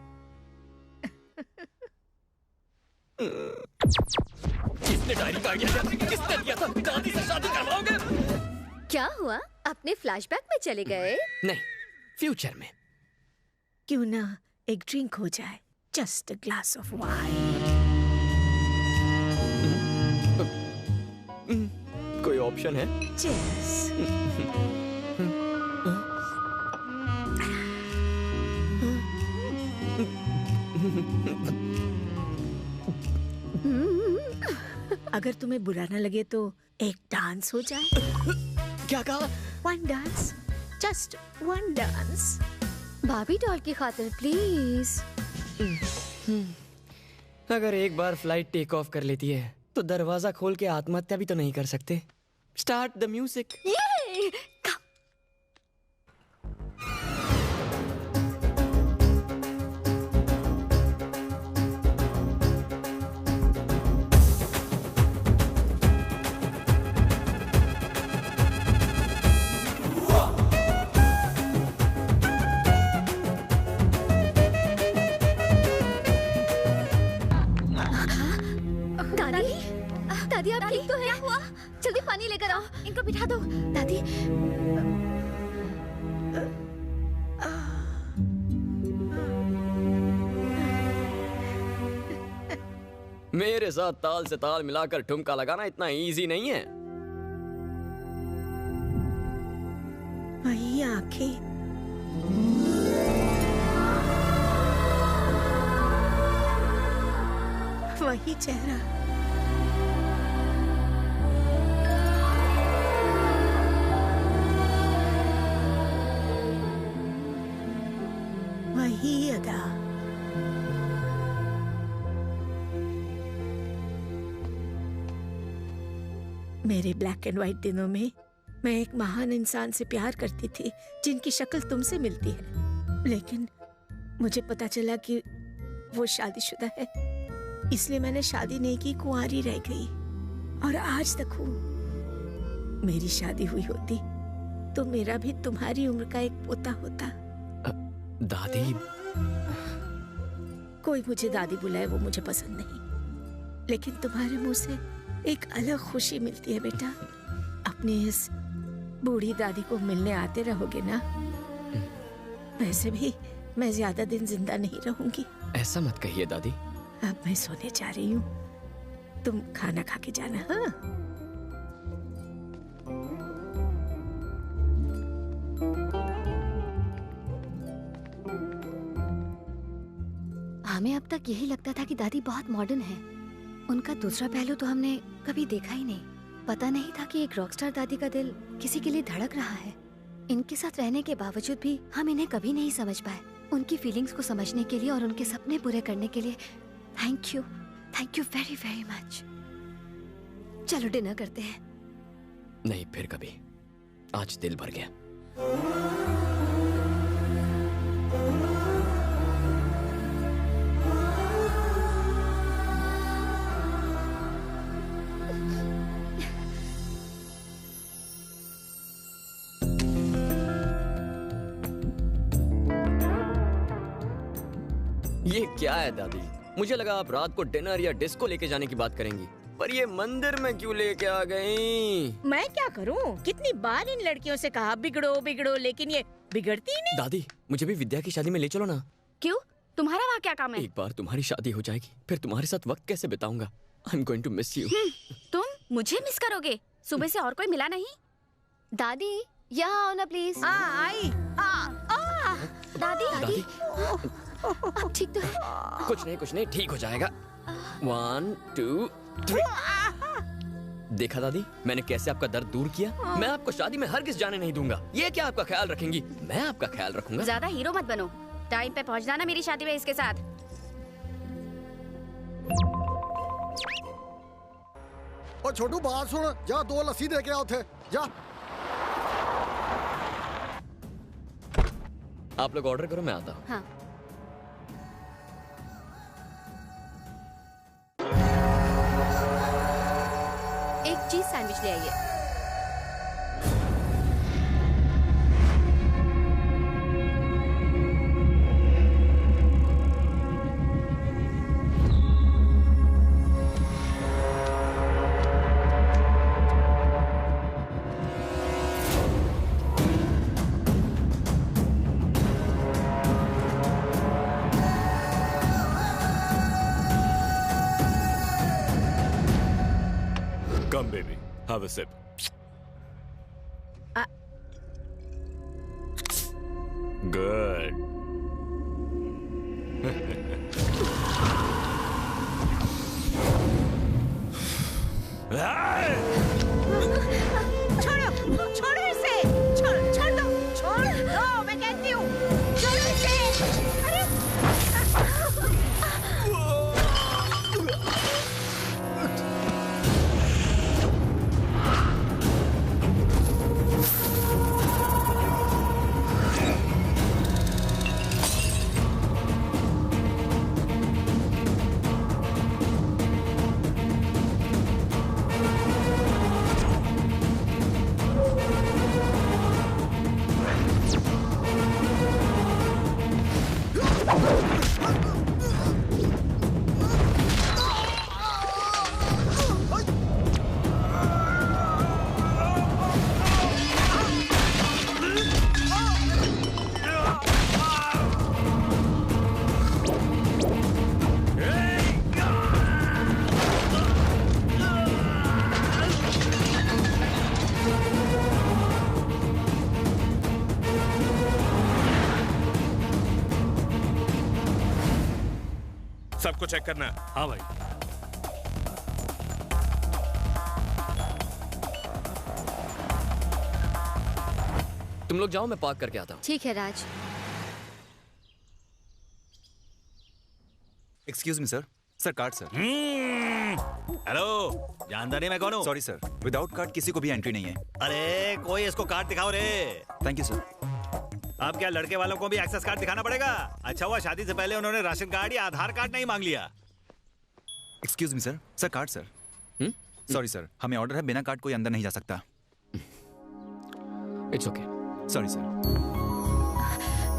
किसने डायरी का आइडिया दिया? किसने दिया था? दादी से शादी करवाओगे? क्या हुआ? अपने फ्लैशबैक में चले गए? नहीं, फ्यूचर में। क्यों ना एक ड्रिंक हो जाए? Just a glass of wine. कोई ऑप्शन है? Cheers. अगर तुम्हें बुरा न लगे तो एक डांस हो जाए। क्या कहा? One dance, just one dance. भाभी डॉल की खातिर प्लीज। अगर एक बार फ्लाइट टेक ऑफ कर लेती है तो दरवाजा खोल के आत्महत्या भी तो नहीं कर सकते। Start the music. दादी आप ठीक तो है? क्या हुआ? जल्दी पानी लेकर आओ, इनको बिठा दो। दादी मेरे साथ ताल से ताल मिलाकर ठुमका लगाना इतना इजी नहीं है। वही आंखें, वही चेहरा, वही अदा। मेरे ब्लैक एंड व्हाइट दिनों में मैं एक महान इंसान से प्यार करती थी जिनकी शक्ल तुमसे मिलती है, लेकिन मुझे पता चला कि वो शादीशुदा है, इसलिए मैंने शादी नहीं की, कुंवारी रह गई। और आज तक हूँ। मेरी शादी हुई होती तो मेरा भी तुम्हारी उम्र का एक पोता होता। दादी, कोई मुझे दादी बुलाए वो मुझे पसंद नहीं, लेकिन तुम्हारे मुंह से एक अलग खुशी मिलती है बेटा। अपनी इस बूढ़ी दादी को मिलने आते रहोगे ना? वैसे भी मैं ज्यादा दिन जिंदा नहीं रहूंगी। ऐसा मत कहिए दादी। अब मैं सोने जा रही हूँ, तुम खाना खा के जाना। हाँ, हमें अब तक यही लगता था कि दादी बहुत मॉडर्न है। उनका दूसरा पहलू तो हमने कभी देखा ही नहीं। पता नहीं था कि एक रॉकस्टार दादी का दिल किसी के लिए धड़क रहा है। इनके साथ रहने के बावजूद भी हम इन्हें कभी नहीं समझ पाए। उनकी फीलिंग्स को समझने के लिए और उनके सपने पूरे करने के लिए thank you very very much. चलो डिनर करते हैं। नहीं, फिर कभी। आज दिल भर गया। ये क्या है दादी? मुझे लगा आप रात को डिनर या डिस्को लेके जाने की बात करेंगी, पर ये मंदिर में क्यों लेके आ गई? मैं क्या करूं? कितनी बार इन लड़कियों से कहा बिगड़ो बिगड़ो, लेकिन ये बिगड़ती ही नहीं। दादी, मुझे भी विद्या की शादी में ले चलो ना। क्यों? तुम्हारा वहाँ क्या काम है? एक बार तुम्हारी शादी हो जाएगी, फिर तुम्हारे साथ वक्त कैसे बिताऊंगा? I am going to miss you. तुम मुझे मिस करोगे? सुबह से और कोई मिला नहीं? दादी यहाँ आओ ना प्लीज। आई। दादी दादी अब ठीक तो है? कुछ नहीं ठीक हो जाएगा। 1 2 3। देखा दादी, मैंने कैसे आपका दर्द दूर किया। मैं आपको शादी में हरगिज़ जाने नहीं दूंगा। ये क्या आपका ख्याल रखेंगी? मैं आपका ख्याल रखूंगा। ज्यादा हीरो मत बनो, टाइम पे पहुंचना ना मेरी शादी में इसके साथ। और छोटू बात सुन, जा 2 लस्सी दे के आओ थे, जा। आप लोग ऑर्डर करो, मैं आता हूँ। हाँ। एक चीज सैंडविच ले आइए। Come, baby. Have a sip. Good. छोड़ो इसे, छोड़ दो, मैं कहती हूँ, छोड़ो इसे। अरे सबको चेक करना। हाँ भाई। तुम लोग जाओ, मैं पार्क करके आता हूँ। ठीक है Raj. Excuse me sir. Sir card sir. Hello, जानता नहीं मैं कौन हूँ? सॉरी सर, विदाउट कार्ड किसी को भी एंट्री नहीं है। अरे कोई इसको कार्ड दिखाओ रे। Thank you sir. अब क्या लड़के वालों को भी एक्सेस कार्ड दिखाना पड़ेगा? अच्छा हुआ शादी से पहले उन्होंने राशन कार्ड या आधार कार्ड नहीं मांग लिया। Excuse me sir. Sir card sir. Sorry sir, हमें ऑर्डर है, बिना कार्ड कोई अंदर नहीं जा सकता। It's okay. Sorry sir.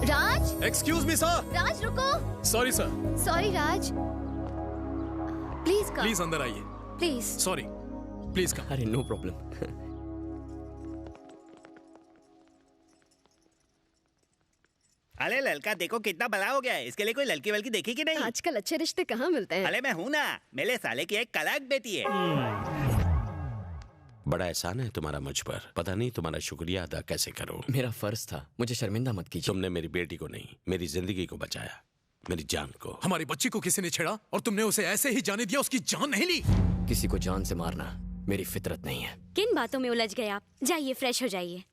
Raj. Excuse me sir. Raj रुको। Sorry sir. Sorry Raj, please come. Please अंदर आइए। प्लीज। Sorry, please come. अरे नो प्रॉब्लम। अरे लड़का देखो कितना बड़ा हो गया है, इसके लिए कोई लड़की वलकी देखी कि नहीं? आजकल अच्छे रिश्ते कहाँ मिलते हैं? अरे मैं हूँ ना, मेरे साले की एक कलाक बेटी है। बड़ा एहसान है तुम्हारा मुझ पर, पता नहीं तुम्हारा शुक्रिया अदा कैसे करूं। मेरा फर्ज था, मुझे शर्मिंदा मत कीजिए। तुमने मेरी बेटी को नहीं, मेरी जिंदगी को बचाया, मेरी जान को। हमारी बच्ची को किसी ने छेड़ा और तुमने उसे ऐसे ही जाने दिया, उसकी जान नहीं ली। किसी को जान से मारना मेरी फितरत नहीं है। किन बातों में उलझ गए आप? जाइए फ्रेश हो जाइए।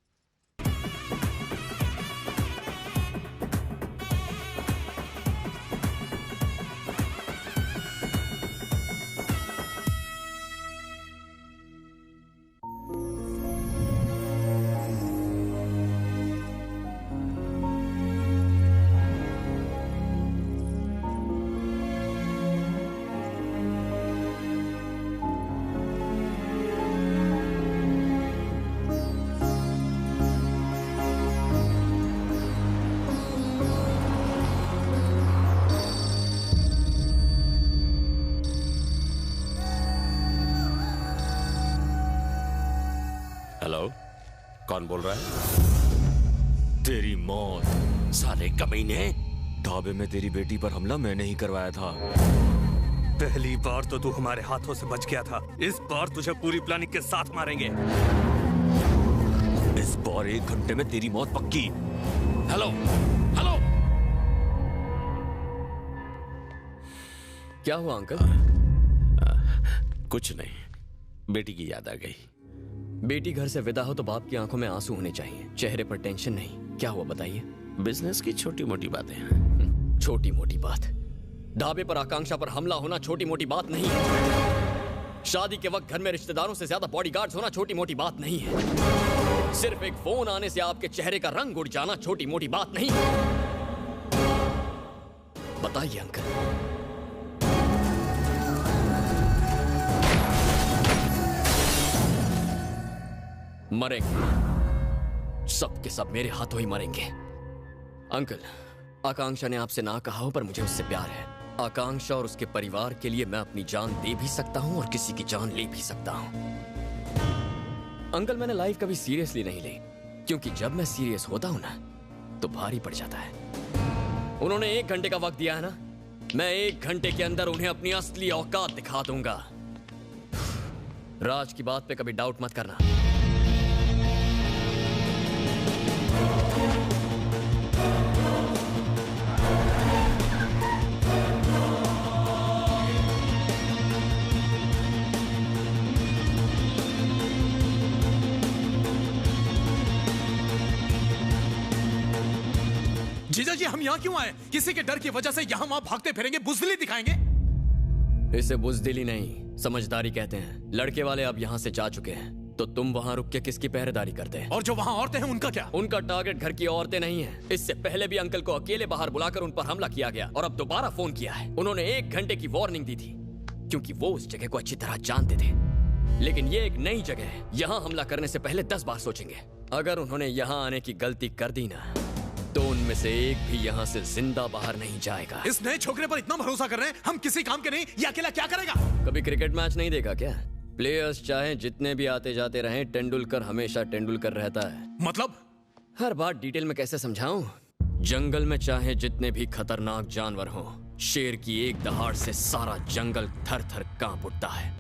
हेलो, कौन बोल रहा है? तेरी मौत। साले कमीने। ढाबे में तेरी बेटी पर हमला मैंने ही करवाया था। पहली बार तो तू हमारे हाथों से बच गया था, इस बार तुझे पूरी प्लानिंग के साथ मारेंगे। इस बार 1 घंटे में तेरी मौत पक्की। Hello hello. क्या हुआ अंकल? कुछ नहीं, बेटी की याद आ गई। बेटी घर से विदा हो तो बाप की आंखों में आंसू होने चाहिए, चेहरे पर टेंशन नहीं। क्या हुआ बताइए? बिजनेस की छोटी मोटी बातें हैं। छोटी मोटी बात? ढाबे पर आकांक्षा पर हमला होना छोटी मोटी बात नहीं है। शादी के वक्त घर में रिश्तेदारों से ज्यादा बॉडीगार्ड्स होना छोटी मोटी बात नहीं है। सिर्फ एक फोन आने से आपके चेहरे का रंग उड़ जाना छोटी मोटी बात नहीं है। बताइए अंकल। मरेंगे, सब के सब मेरे हाथों ही मरेंगे। अंकल, आकांक्षा ने आपसे ना कहा हो पर मुझे उससे प्यार है। आकांक्षा और उसके परिवार के लिए मैं अपनी जान दे भी सकता हूं और किसी की जान ले भी सकता हूं। अंकल, मैंने लाइफ कभी सीरियसली नहीं ली, क्योंकि जब मैं सीरियस होता हूं ना तो भारी पड़ जाता है। उन्होंने 1 घंटे का वक्त दिया है ना, मैं 1 घंटे के अंदर उन्हें अपनी असली औकात दिखा दूंगा। राज की बात पे कभी डाउट मत करना। जीजा जी, हम यहाँ क्यों आए? किसी के डर की वजह से यहाँ वहाँ भागते फिरेंगे, बुज़दिली दिखाएंगे? इसे बुज़दिली नहीं, समझदारी कहते हैं। लड़के वाले अब यहाँ से जा चुके हैं, तो तुम वहाँ रुक के किसकी पहरेदारी करते हैं? और जो वहाँ औरतें हैं उनका क्या? उनका टारगेट घर की औरतें नहीं है। इससे पहले भी अंकल को अकेले बाहर बुलाकर उन पर हमला किया गया और अब दोबारा फोन किया है। उन्होंने 1 घंटे की वार्निंग दी थी, क्योंकि वो उस जगह को अच्छी तरह जानते थे। लेकिन ये एक नई जगह है, यहाँ हमला करने से पहले 10 बार सोचेंगे। अगर उन्होंने यहाँ आने की गलती कर दी ना, तो उनमें से एक भी यहाँ से जिंदा बाहर नहीं जाएगा। इस नए छोकरे पर इतना भरोसा कर रहे हैं, हम किसी काम के नहीं, ये अकेला क्या करेगा? कभी क्रिकेट मैच नहीं देखा क्या? प्लेयर्स चाहे जितने भी आते जाते रहें, तेंदुलकर हमेशा तेंदुलकर रहता है। मतलब? हर बात डिटेल में कैसे समझाऊं? जंगल में चाहे जितने भी खतरनाक जानवर हों, शेर की एक दहाड़ से सारा जंगल थर थर कांप उठता है।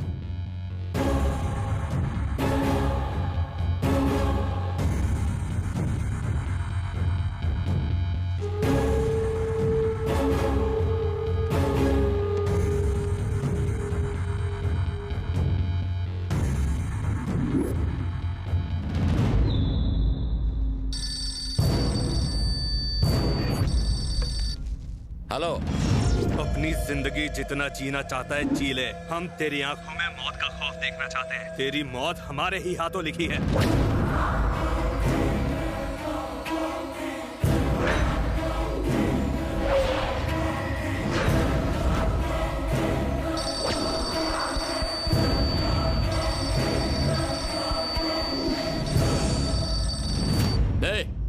हेलो। अपनी जिंदगी जितना जीना चाहता है जी ले। हम तेरी आंखों में मौत का खौफ देखना चाहते हैं। तेरी मौत हमारे ही हाथों लिखी है।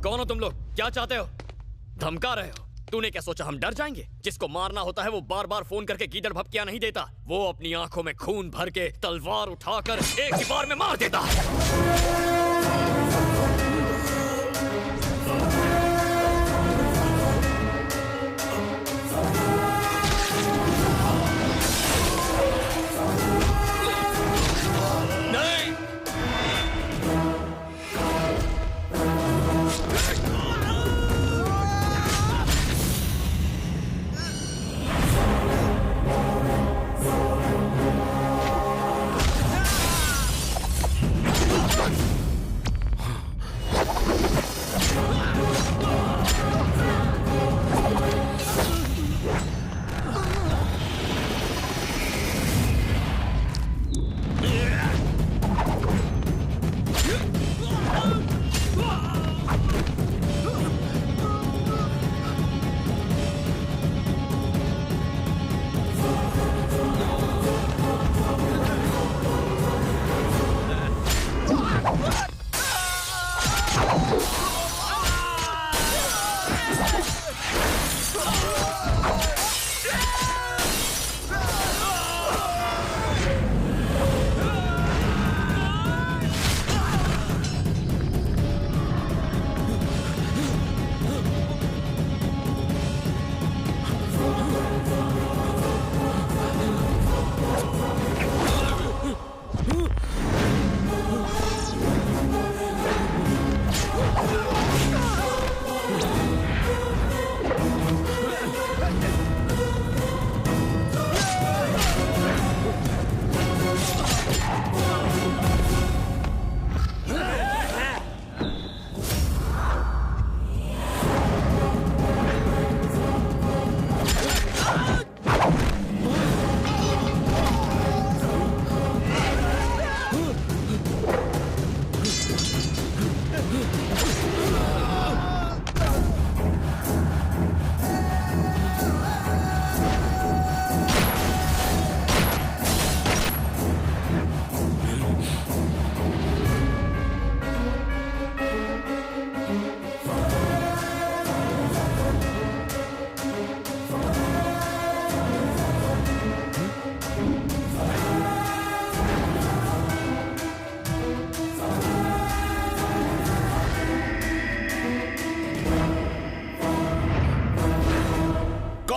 कौन हो तुम लोग? क्या चाहते हो? धमका रहे हो? तूने क्या सोचा हम डर जाएंगे? जिसको मारना होता है वो बार बार फोन करके गीदड़ भपकिया नहीं देता, वो अपनी आंखों में खून भर के तलवार उठाकर एक ही बार में मार देता है।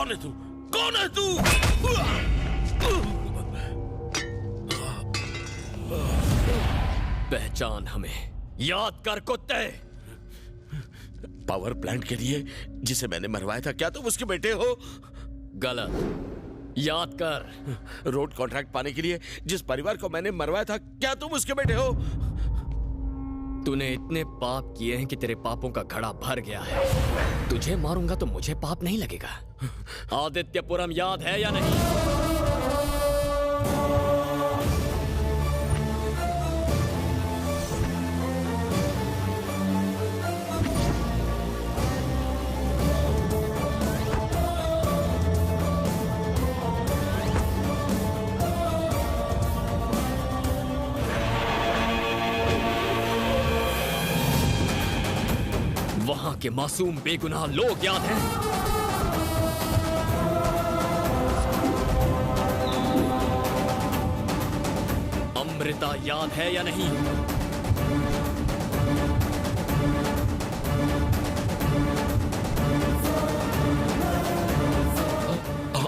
कौन है तू? कौन है तू? पहचान हमें, याद कर कुत्ते। पावर प्लांट के लिए जिसे मैंने मरवाया था, क्या तुम उसके बेटे हो? गलत, याद कर। रोड कॉन्ट्रैक्ट पाने के लिए जिस परिवार को मैंने मरवाया था, क्या तुम उसके बेटे हो? तूने इतने पाप किए हैं कि तेरे पापों का घड़ा भर गया है। तुझे मारूंगा तो मुझे पाप नहीं लगेगा। आदित्यपुरम याद है या नहीं? वहां के मासूम बेगुनाह लोग याद हैं? अमृता याद है या नहीं?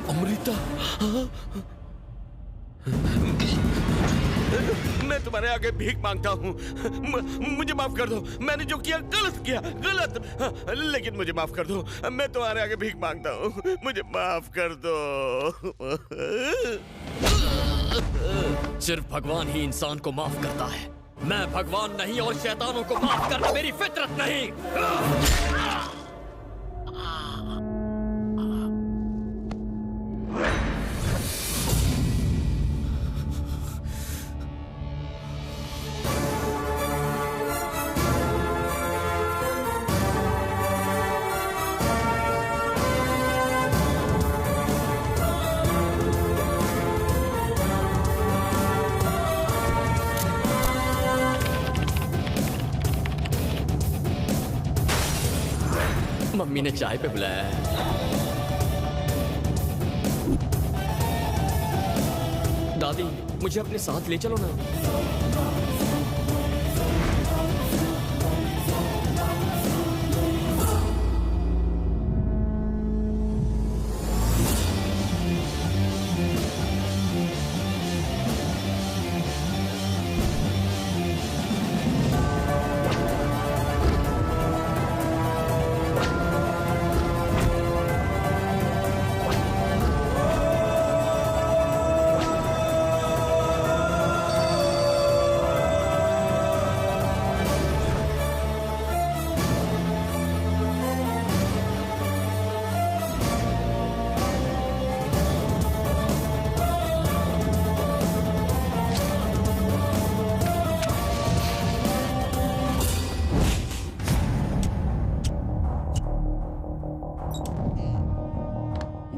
अमृता, मैं तुम्हारे आगे भीख मांगता हूँ। मुझे माफ कर दो। मैंने जो किया गलत किया, गलत। लेकिन मुझे माफ कर दो। मैं तुम्हारे आगे भीख मांगता हूँ। मुझे माफ कर दो। सिर्फ भगवान ही इंसान को माफ करता है। मैं भगवान नहीं और शैतानों को माफ करना मेरी फितरत नहीं। मम्मी ने चाय पे बुलाया है। दादी, मुझे अपने साथ ले चलो ना।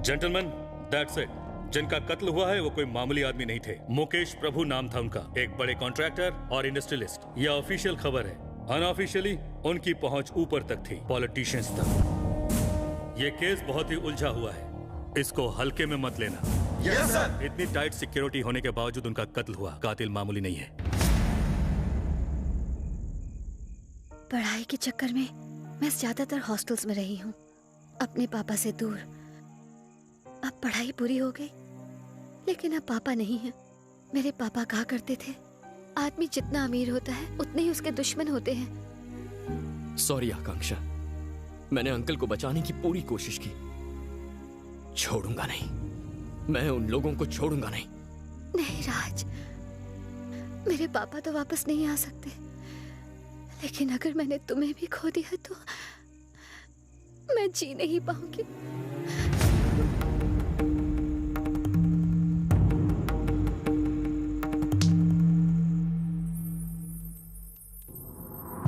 Gentleman, that's it. जिनका कत्ल हुआ है वो कोई मामूली आदमी नहीं थे। मुकेश प्रभु नाम था उनका, एक बड़े कॉन्ट्रैक्टर और इंडस्ट्रियलिस्ट। यह ऑफिशियल खबर है। अनऑफिशियली उनकी पहुंच ऊपर तक थी, पॉलिटिशियंस तक। ये केस बहुत ही उलझा हुआ है, इसको हल्के में मत लेना। Yes sir. इतनी टाइट सिक्योरिटी होने के बावजूद उनका कत्ल हुआ। कातिल मामूली नहीं है। पढ़ाई के चक्कर में मैं ज्यादातर हॉस्टल्स में रही हूँ, अपने पापा से दूर। अब पढ़ाई पूरी हो गई, लेकिन अब पापा नहीं है। मेरे पापा कहा करते थे, आदमी जितना अमीर होता है उतने ही उसके दुश्मन होते हैं। सॉरी आकांक्षा, मैंने अंकल को बचाने की पूरी कोशिश की। छोड़ूंगा नहीं, मैं उन लोगों को छोड़ूंगा नहीं। नहीं राज, मेरे पापा तो वापस नहीं आ सकते, लेकिन अगर मैंने तुम्हें भी खो दिया तो मैं जी नहीं पाऊंगी।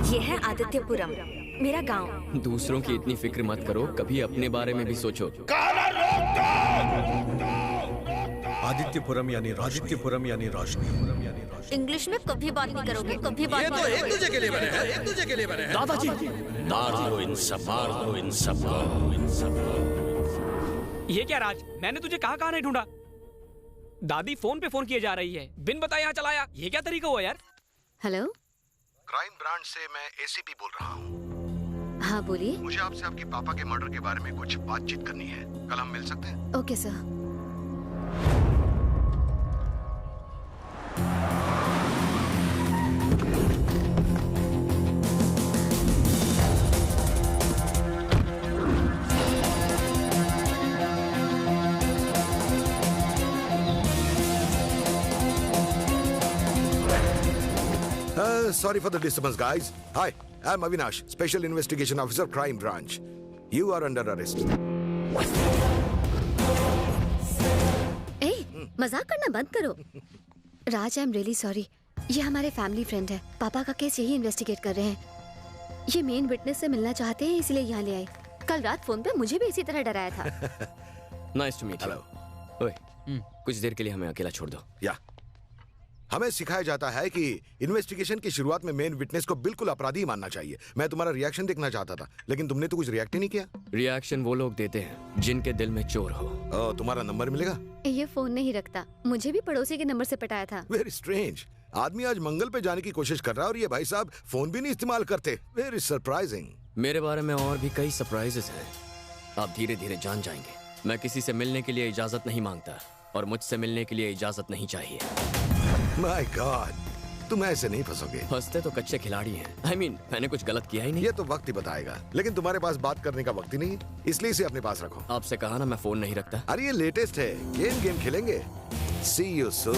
ये है आदित्यपुरम, मेरा गांव। दूसरों की इतनी फिक्र मत करो, कभी अपने बारे में भी सोचो। आदित्यपुरम यानी रोशनी। इंग्लिश में कभी बात नहीं करोगे, कभी बात नहीं करोगे। एक दूसरे के लिए बने हैं, एक दूसरे के लिए बने हैं। दादाजी, मार दो इन सब, मार दो इन सबको। ये क्या राज, मैंने तुझे कहाँ नहीं ढूंढा। दादी फोन पे फोन किए जा रही है, बिन बताए यहाँ चलाया। ये क्या तरीका हुआ यार। हेलो, क्राइम ब्रांच से मैं एसीपी बोल रहा हूँ। हाँ बोलिए। मुझे आपसे आपके पापा के मर्डर के बारे में कुछ बातचीत करनी है। कल हम मिल सकते हैं? Okay sir. Sorry for the disturbance, guys. Hi, I'm Avinash, Special Investigation Officer, Crime Branch. You are under arrest. ए, मजाक करना बंद करो। राज, आई एम रियली सॉरी। ये हमारे फैमिली फ्रेंड है। पापा का केस यही इन्वेस्टिगेट कर रहे हैं। ये मेन विटनेस से मिलना चाहते हैं, इसलिए यहाँ ले आए। कल रात फोन पे मुझे भी इसी तरह डराया था। Nice to meet you. ओए, कुछ देर के लिए हमें अकेला छोड़ दो। या हमें सिखाया जाता है कि इन्वेस्टिगेशन की शुरुआत में मेन विटनेस को बिल्कुल अपराधी मानना चाहिए। मैं तुम्हारा रिएक्शन देखना चाहता था, लेकिन तुमने तो कुछ रिएक्ट ही नहीं किया। रिएक्शन वो लोग देते हैं जिनके दिल में चोर हो। तुम्हारा नंबर मिलेगा? ये फोन नहीं रखता। मुझे भी पड़ोसी के नंबर से पटाया था। Very strange. आदमी आज मंगल पे जाने की कोशिश कर रहा है और ये भाई साहब फोन भी नहीं इस्तेमाल करते। Very surprising. मेरे बारे में और भी कई सरप्राइजेस हैं। आप धीरे धीरे जान जाएंगे। मैं किसी से मिलने के लिए इजाजत नहीं मांगता और मुझसे मिलने के लिए इजाजत नहीं चाहिए। माय गॉड, तुम ऐसे नहीं फंसोगे। फंसते तो कच्चे खिलाड़ी हैं। I mean, मैंने कुछ गलत किया ही नहीं। ये तो वक्त ही बताएगा, लेकिन तुम्हारे पास बात करने का वक्त ही नहीं, इसलिए इसे अपने पास रखो। आपसे कहा ना मैं फोन नहीं रखता। अरे ये लेटेस्ट है, गेम खेलेंगे। See you soon.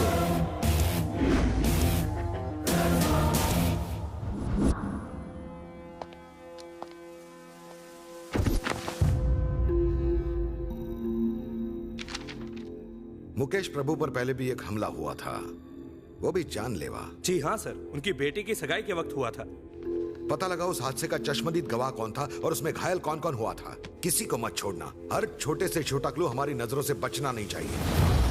मुकेश प्रभु पर पहले भी एक हमला हुआ था, वो भी जानलेवा। जी हाँ सर, उनकी बेटी की सगाई के वक्त हुआ था। पता लगा उस हादसे का चश्मदीद गवाह कौन था और उसमें घायल कौन कौन हुआ था। किसी को मत छोड़ना। हर छोटे से छोटा क्लू हमारी नजरों से बचना नहीं चाहिए।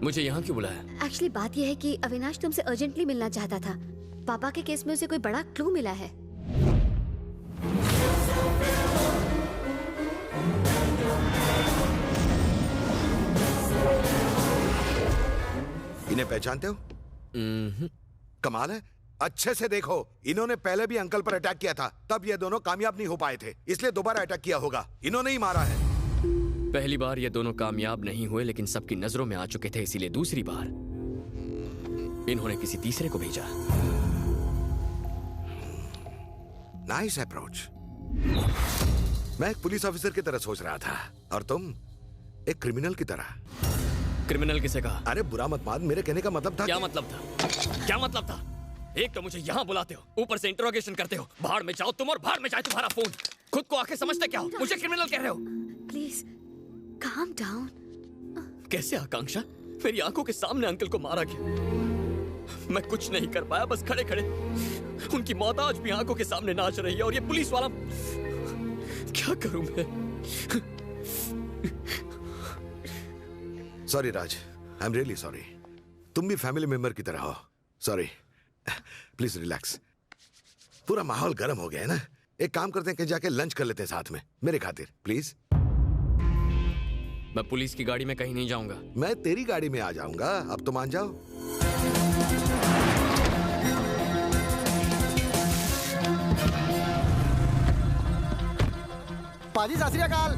मुझे यहाँ क्यों बुलाया? एक्चुअली बात यह है कि अविनाश तुमसे अर्जेंटली मिलना चाहता था। पापा के केस में उसे कोई बड़ा क्लू मिला है। इन्हें पहचानते हो? कमाल है। अच्छे से देखो, इन्होंने पहले भी अंकल पर अटैक किया था, तब ये दोनों कामयाब नहीं हो पाए थे, इसलिए दोबारा अटैक किया होगा। इन्होंने ही मारा है। पहली बार ये दोनों कामयाब नहीं हुए, लेकिन सबकी नजरों में आ चुके थे, इसीलिए दूसरी बार इन्होंने किसी तीसरे को भेजा। Nice approach. मैं एक पुलिस ऑफिसर की तरह सोच रहा था और तुम एक क्रिमिनल की तरह। क्रिमिनल किसे कहा? अरे बुरा मत मान, मेरे कहने का मतलब था। क्या मतलब था? क्या मतलब था? एक तो मुझे यहाँ बुलाते हो, ऊपर से इंटरोगेशन करते हो। बाहर में जाओ तुम और बाहर में जाए तुम्हारा फोन। खुद को आके समझते क्या हो? मुझे क्रिमिनल कह रहे हो? Please calm down. कैसे आकांक्षा? मेरी आंखों के सामने अंकल को मारा गया। मैं कुछ नहीं कर पाया, बस खड़े खड़े उनकी मौत आज भी आंखों के सामने नाच रही है और ये पुलिस वाला। क्या करूं मैं? Sorry Raj, I am really sorry. तुम भी फैमिली मेंबर की तरह हो। Sorry, please relax. पूरा माहौल गर्म हो गया है ना। एक काम करते हैं कि जाके लंच कर लेते हैं साथ में, मेरे खातिर प्लीज। मैं पुलिस की गाड़ी में कहीं नहीं जाऊंगा। मैं तेरी गाड़ी में आ जाऊंगा, अब तो मान जाओ। पाजी सत श्री अकाल।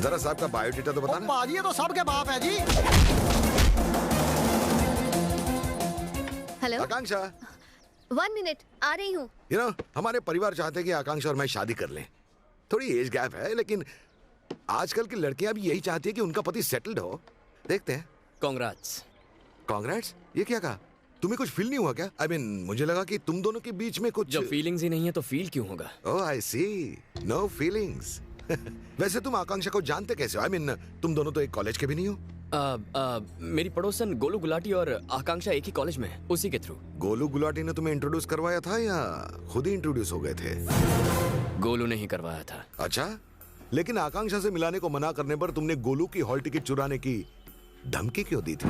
जरा साहब का बायोडेटा तो बताना। पाजी ये तो सबके बाप है जी। हेलो आकांक्षा, 1 मिनट आ रही हूँ। यू नो, हमारे परिवार चाहते हैं कि आकांक्षा और मैं शादी कर लें। थोड़ी एज गैप है, लेकिन आजकल की लड़कियां भी यही चाहती है कि उनका पति सेटल्ड हो। देखते हैं। कांग्रेट्स। कांग्रेट्स? ये क्या कहा? तुम्हें कुछ फील नहीं हुआ क्या? I mean, मुझे लगा कि तुम दोनों के बीच में कुछ। जब फीलिंग्स ही नहीं है तो फील क्यों होगा? ओह आई सी, नो फीलिंग्स। वैसे तुम आकांक्षा को जानते कैसे हो? I mean, तुम दोनों तो एक कॉलेज के भी नहीं हो। मेरी पड़ोसन गोलू गुलाटी और आकांक्षा एक ही कॉलेज में है, उसी के थ्रू। गोलू गुलाटी ने तुम्हें इंट्रोड्यूस करवाया था या खुद ही इंट्रोड्यूस हो गए थे? गोलू ने ही करवाया था। अच्छा, लेकिन आकांक्षा से मिलाने को मना करने पर तुमने गोलू की हॉल टिकट चुराने की धमकी क्यों दी थी?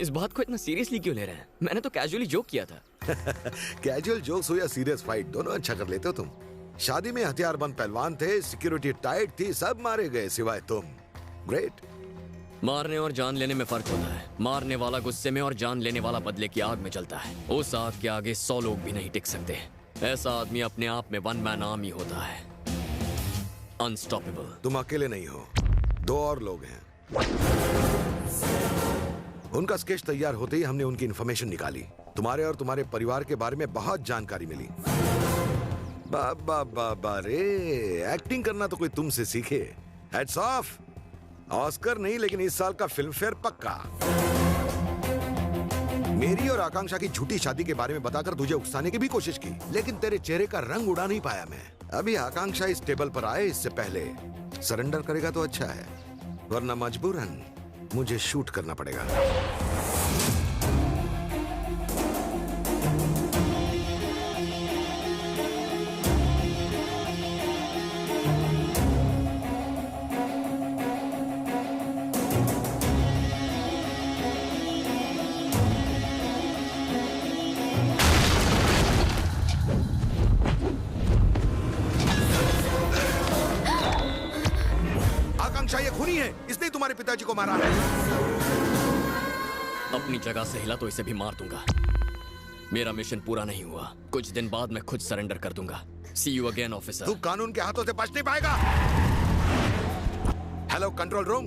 इस बात को इतना सीरियसली क्यों ले रहे हैं? मैंने तो कैजुअली जोक किया था। कैजुअल जोक्स हो या सीरियस फाइट, दोनों अच्छा कर लेते हो तुम। शादी में हथियारबंद पहलवान थे, सिक्योरिटी टाइट थी, सब मारे गए सिवाय तुम। ग्रेट। मारने और जान लेने में फर्क होता है। मारने वाला गुस्से में और जान लेने वाला बदले की आग में जलता है। उस आग के आगे 100 लोग भी नहीं टिक सकते। ऐसा आदमी अपने आप में वन मैन आर्मी होता है, अनस्टॉपेबल। तुम अकेले नहीं हो, 2 और लोग हैं। उनका स्केच तैयार होते ही हमने उनकी इंफॉर्मेशन निकाली। तुम्हारे और तुम्हारे परिवार के बारे में बहुत जानकारी मिली। बाबा बाबा रे, एक्टिंग करना तो कोई तुमसे सीखे। Hats off. ऑस्कर नहीं, लेकिन इस साल का फिल्म फेयर पक्का। मेरी और आकांक्षा की झूठी शादी के बारे में बताकर तुझे उकसाने की भी कोशिश की, लेकिन तेरे चेहरे का रंग उड़ा नहीं पाया मैं। अभी आकांक्षा इस टेबल पर आए इससे पहले सरेंडर करेगा तो अच्छा है, वरना मजबूरन मुझे शूट करना पड़ेगा। आकांक्षा ये खूनी है, इसने तुम्हारे पिताजी को मारा है। अपनी जगह से हिला तो इसे भी मार दूंगा। मेरा मिशन पूरा नहीं हुआ। कुछ दिन बाद मैं खुद सरेंडर कर दूंगा। See you again, officer. तू कानून के हाथों से बच नहीं पाएगा। Hello control room.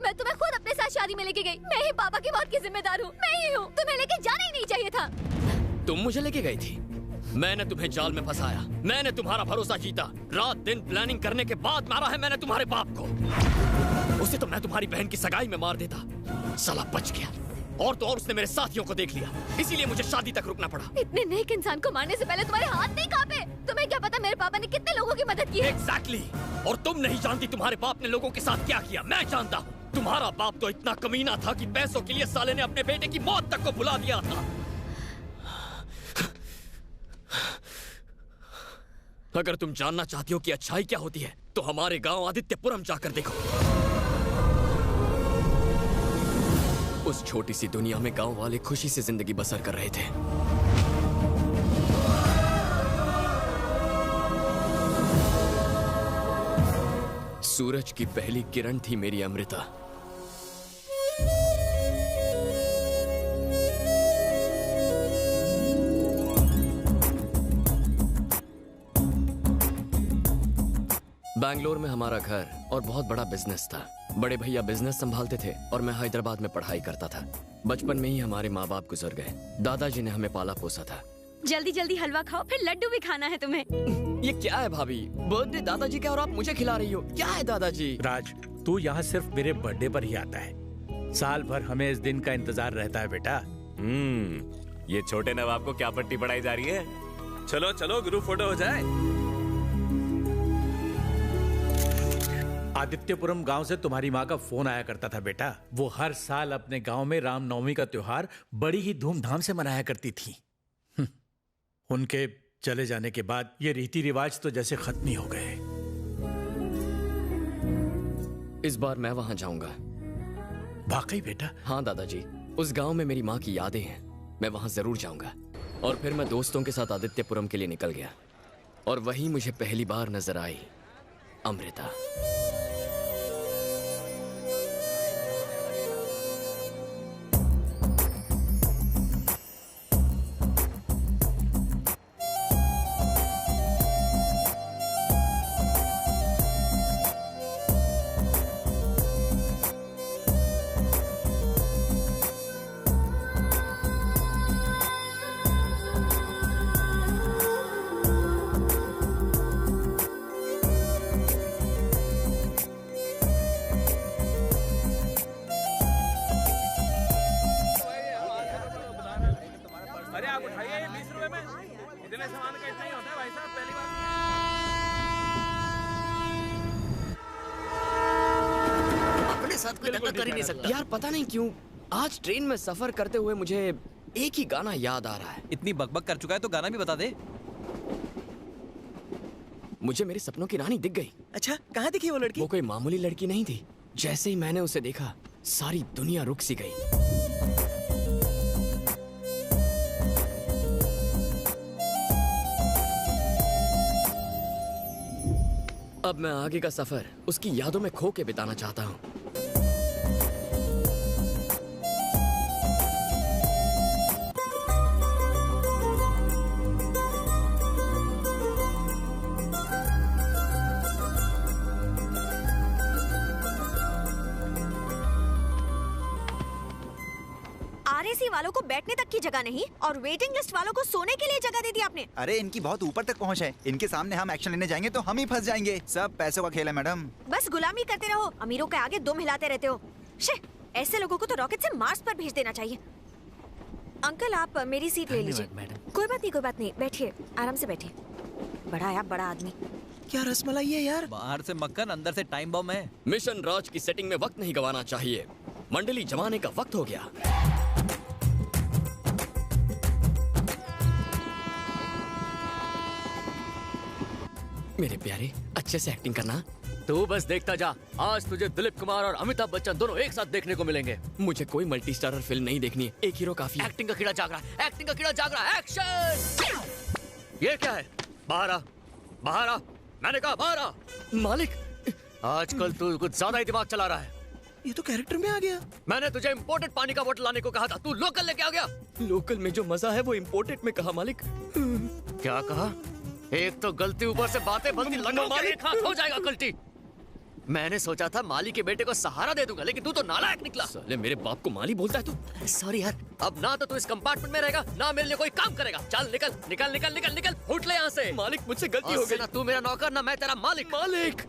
मैं तुम्हें खुद अपने साथ शादी में लेके गई। मैं ही पापा की मौत की जिम्मेदार हूँ। मैं ही हूँ। तुम्हें लेके जाना ही नहीं चाहिए था। तुम मुझे लेके गई थी। मैंने तुम्हें जाल में फंसाया। मैंने तुम्हारा भरोसा जीता। रात दिन प्लानिंग करने के बाद मारा है मैंने तुम्हारे बाप को। उसे तो मैं तुम्हारी बहन की सगाई में मार देता। साला बच गया। और तो और उसने मेरे साथियों को देख लिया, इसीलिए मुझे शादी तक रुकना पड़ा। इतने नेक इंसान को मारने से पहले तुम्हारे हाथ नहीं कांपे? तुम्हें क्या पता मेरे पापा ने कितने लोगों की मदद की है? Exactly. और तुम नहीं जानती तुम्हारे बाप ने लोगों के साथ क्या किया। मैं जानता हूँ। तुम्हारा बाप तो इतना कमीना था कि पैसों के लिए साले ने अपने बेटे की मौत तक को भुला दिया था। अगर तुम जानना चाहती हो कि अच्छाई क्या होती है, तो हमारे गांव आदित्यपुरम जाकर देखो। उस छोटी सी दुनिया में गांव वाले खुशी से जिंदगी बसर कर रहे थे। सूरज की पहली किरण थी मेरी अमृता। बैंगलोर में हमारा घर और बहुत बड़ा बिजनेस था। बड़े भैया बिजनेस संभालते थे और मैं हैदराबाद में पढ़ाई करता था। बचपन में ही हमारे माँ बाप गुजर गए। दादाजी ने हमें पाला पोसा था। जल्दी जल्दी हलवा खाओ, फिर लड्डू भी खाना है तुम्हें। ये क्या है भाभी? बर्थडे दादाजी का और आप मुझे खिला रही हो? क्या है दादाजी? राज, तू यहाँ सिर्फ मेरे बर्थडे पर ही आता है। साल भर हमें इस दिन का इंतजार रहता है बेटा। ये छोटे नवाब को क्या पट्टी पढ़ाई जा रही है? चलो चलो ग्रुप फोटो हो जाए। आदित्यपुरम गांव से तुम्हारी माँ का फोन आया करता था बेटा। वो हर साल अपने गांव में रामनवमी का त्योहार बड़ी ही धूमधाम से मनाया करती थी। उनके चले जाने के बाद ये रीति रिवाज तो जैसे खत्म ही हो गए। इस बार मैं वहां जाऊंगा। वाकई बेटा? हाँ दादाजी, उस गांव में मेरी माँ की यादें हैं। मैं वहां जरूर जाऊंगा। और फिर मैं दोस्तों के साथ आदित्यपुरम के लिए निकल गया और वहीं मुझे पहली बार नजर आई अमृता। यार पता नहीं क्यों आज ट्रेन में सफर करते हुए मुझे एक ही गाना याद आ रहा है। इतनी बकबक कर चुका है तो गाना भी बता दे। मुझे मेरे सपनों की रानी दिख गई। अच्छा, कहाँ दिखी वो लड़की? वो कोई मामूली लड़की नहीं थी। जैसे ही मैंने उसे देखा सारी दुनिया रुक सी गई। अब मैं आगे का सफर उसकी यादों में खो के बिताना चाहता हूँ। आरएसी वालों को बैठने तक की जगह नहीं और वेटिंग लिस्ट वालों को सोने के लिए जगह दे दी आपने। अरे इनकी बहुत ऊपर तक पहुंच है। इनके सामने हम एक्शन लेने जाएंगे तो हम ही फंस जाएंगे। सब पैसों का खेल है मैडम। बस गुलामी करते रहो, अमीरों के आगे दुम हिलाते रहते हो। शे, ऐसे लोगों को तो रॉकेट से मार्स पर भेज देना चाहिए। अंकल आप मेरी सीट ले लीजिए। कोई बात नहीं, बैठिए, आराम से बैठिए। बड़ा है आप, बड़ा आदमी। क्या रसमलाई है यार? बाहर से मक्खन, अंदर से टाइम बम है। मिशन राज की सेटिंग में वक्त नहीं गवाना चाहिए। मंडली जमाने का वक्त हो गया। मेरे प्यारे, अच्छे से एक्टिंग करना। तू बस देखता जा। आज तुझे दिलीप कुमार और अमिताभ बच्चन दोनों एक साथ देखने को मिलेंगे। मुझे कोई मल्टी स्टारर फिल्म नहीं देखनी है, एक हीरो काफी है। एक्टिंग का कीड़ा जाग रहा है, एक्टिंग का कीड़ा जाग रहा है। एक्शन! ये क्या है? बाहर आ, बाहर आ। मैंने कहा बाहर आ। मालिक, आजकल तू कुछ ज्यादा ही दिमाग चला रहा है। ये तो कैरेक्टर में आ गया। मैंने तुझे इम्पोर्टेड पानी का बोतल लाने को कहा था, तू लोकल लेके आ गया। लोकल में जो मजा है वो इम्पोर्टेड में कहा मालिक। क्या कहा? एक तो गलती ऊपर से बातें बनती, लगा मालिक हाथ हो जाएगा गलती। मैंने सोचा था माली के बेटे को सहारा दे दूंगा, लेकिन तू तो नालायक निकला। साले मेरे बाप को माली बोलता है तू। सॉरी यार। अब ना तो तू इस कंपार्टमेंट में रहेगा, ना मेरे लिए कोई काम करेगा। चल निकल निकल निकल निकल निकल, फुट ले यहाँ से। मालिक मुझसे गलती हो गई। ना तू मेरा नौकर, ना मैं तेरा मालिक। मालिक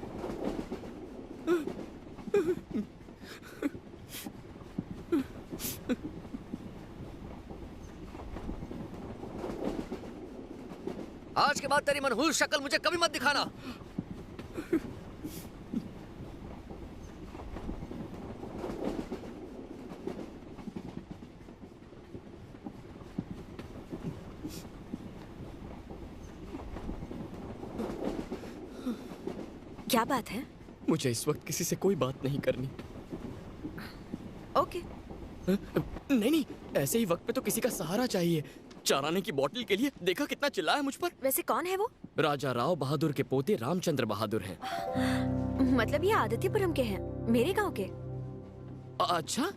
आज के बाद तेरी मनहूस शक्ल मुझे कभी मत दिखाना। क्या बात है? मुझे इस वक्त किसी से कोई बात नहीं करनी। ओके। नहीं नहीं, ऐसे ही वक्त पे तो किसी का सहारा चाहिए। चाराने की बोतल के लिए देखा कितना चिल्लाया मुझ पर। वैसे कौन है वो? राजा राव बहादुर के पोते रामचंद्र बहादुर हैं। मतलब ये आदित्यपुरम के हैं, मेरे गांव के। अच्छा।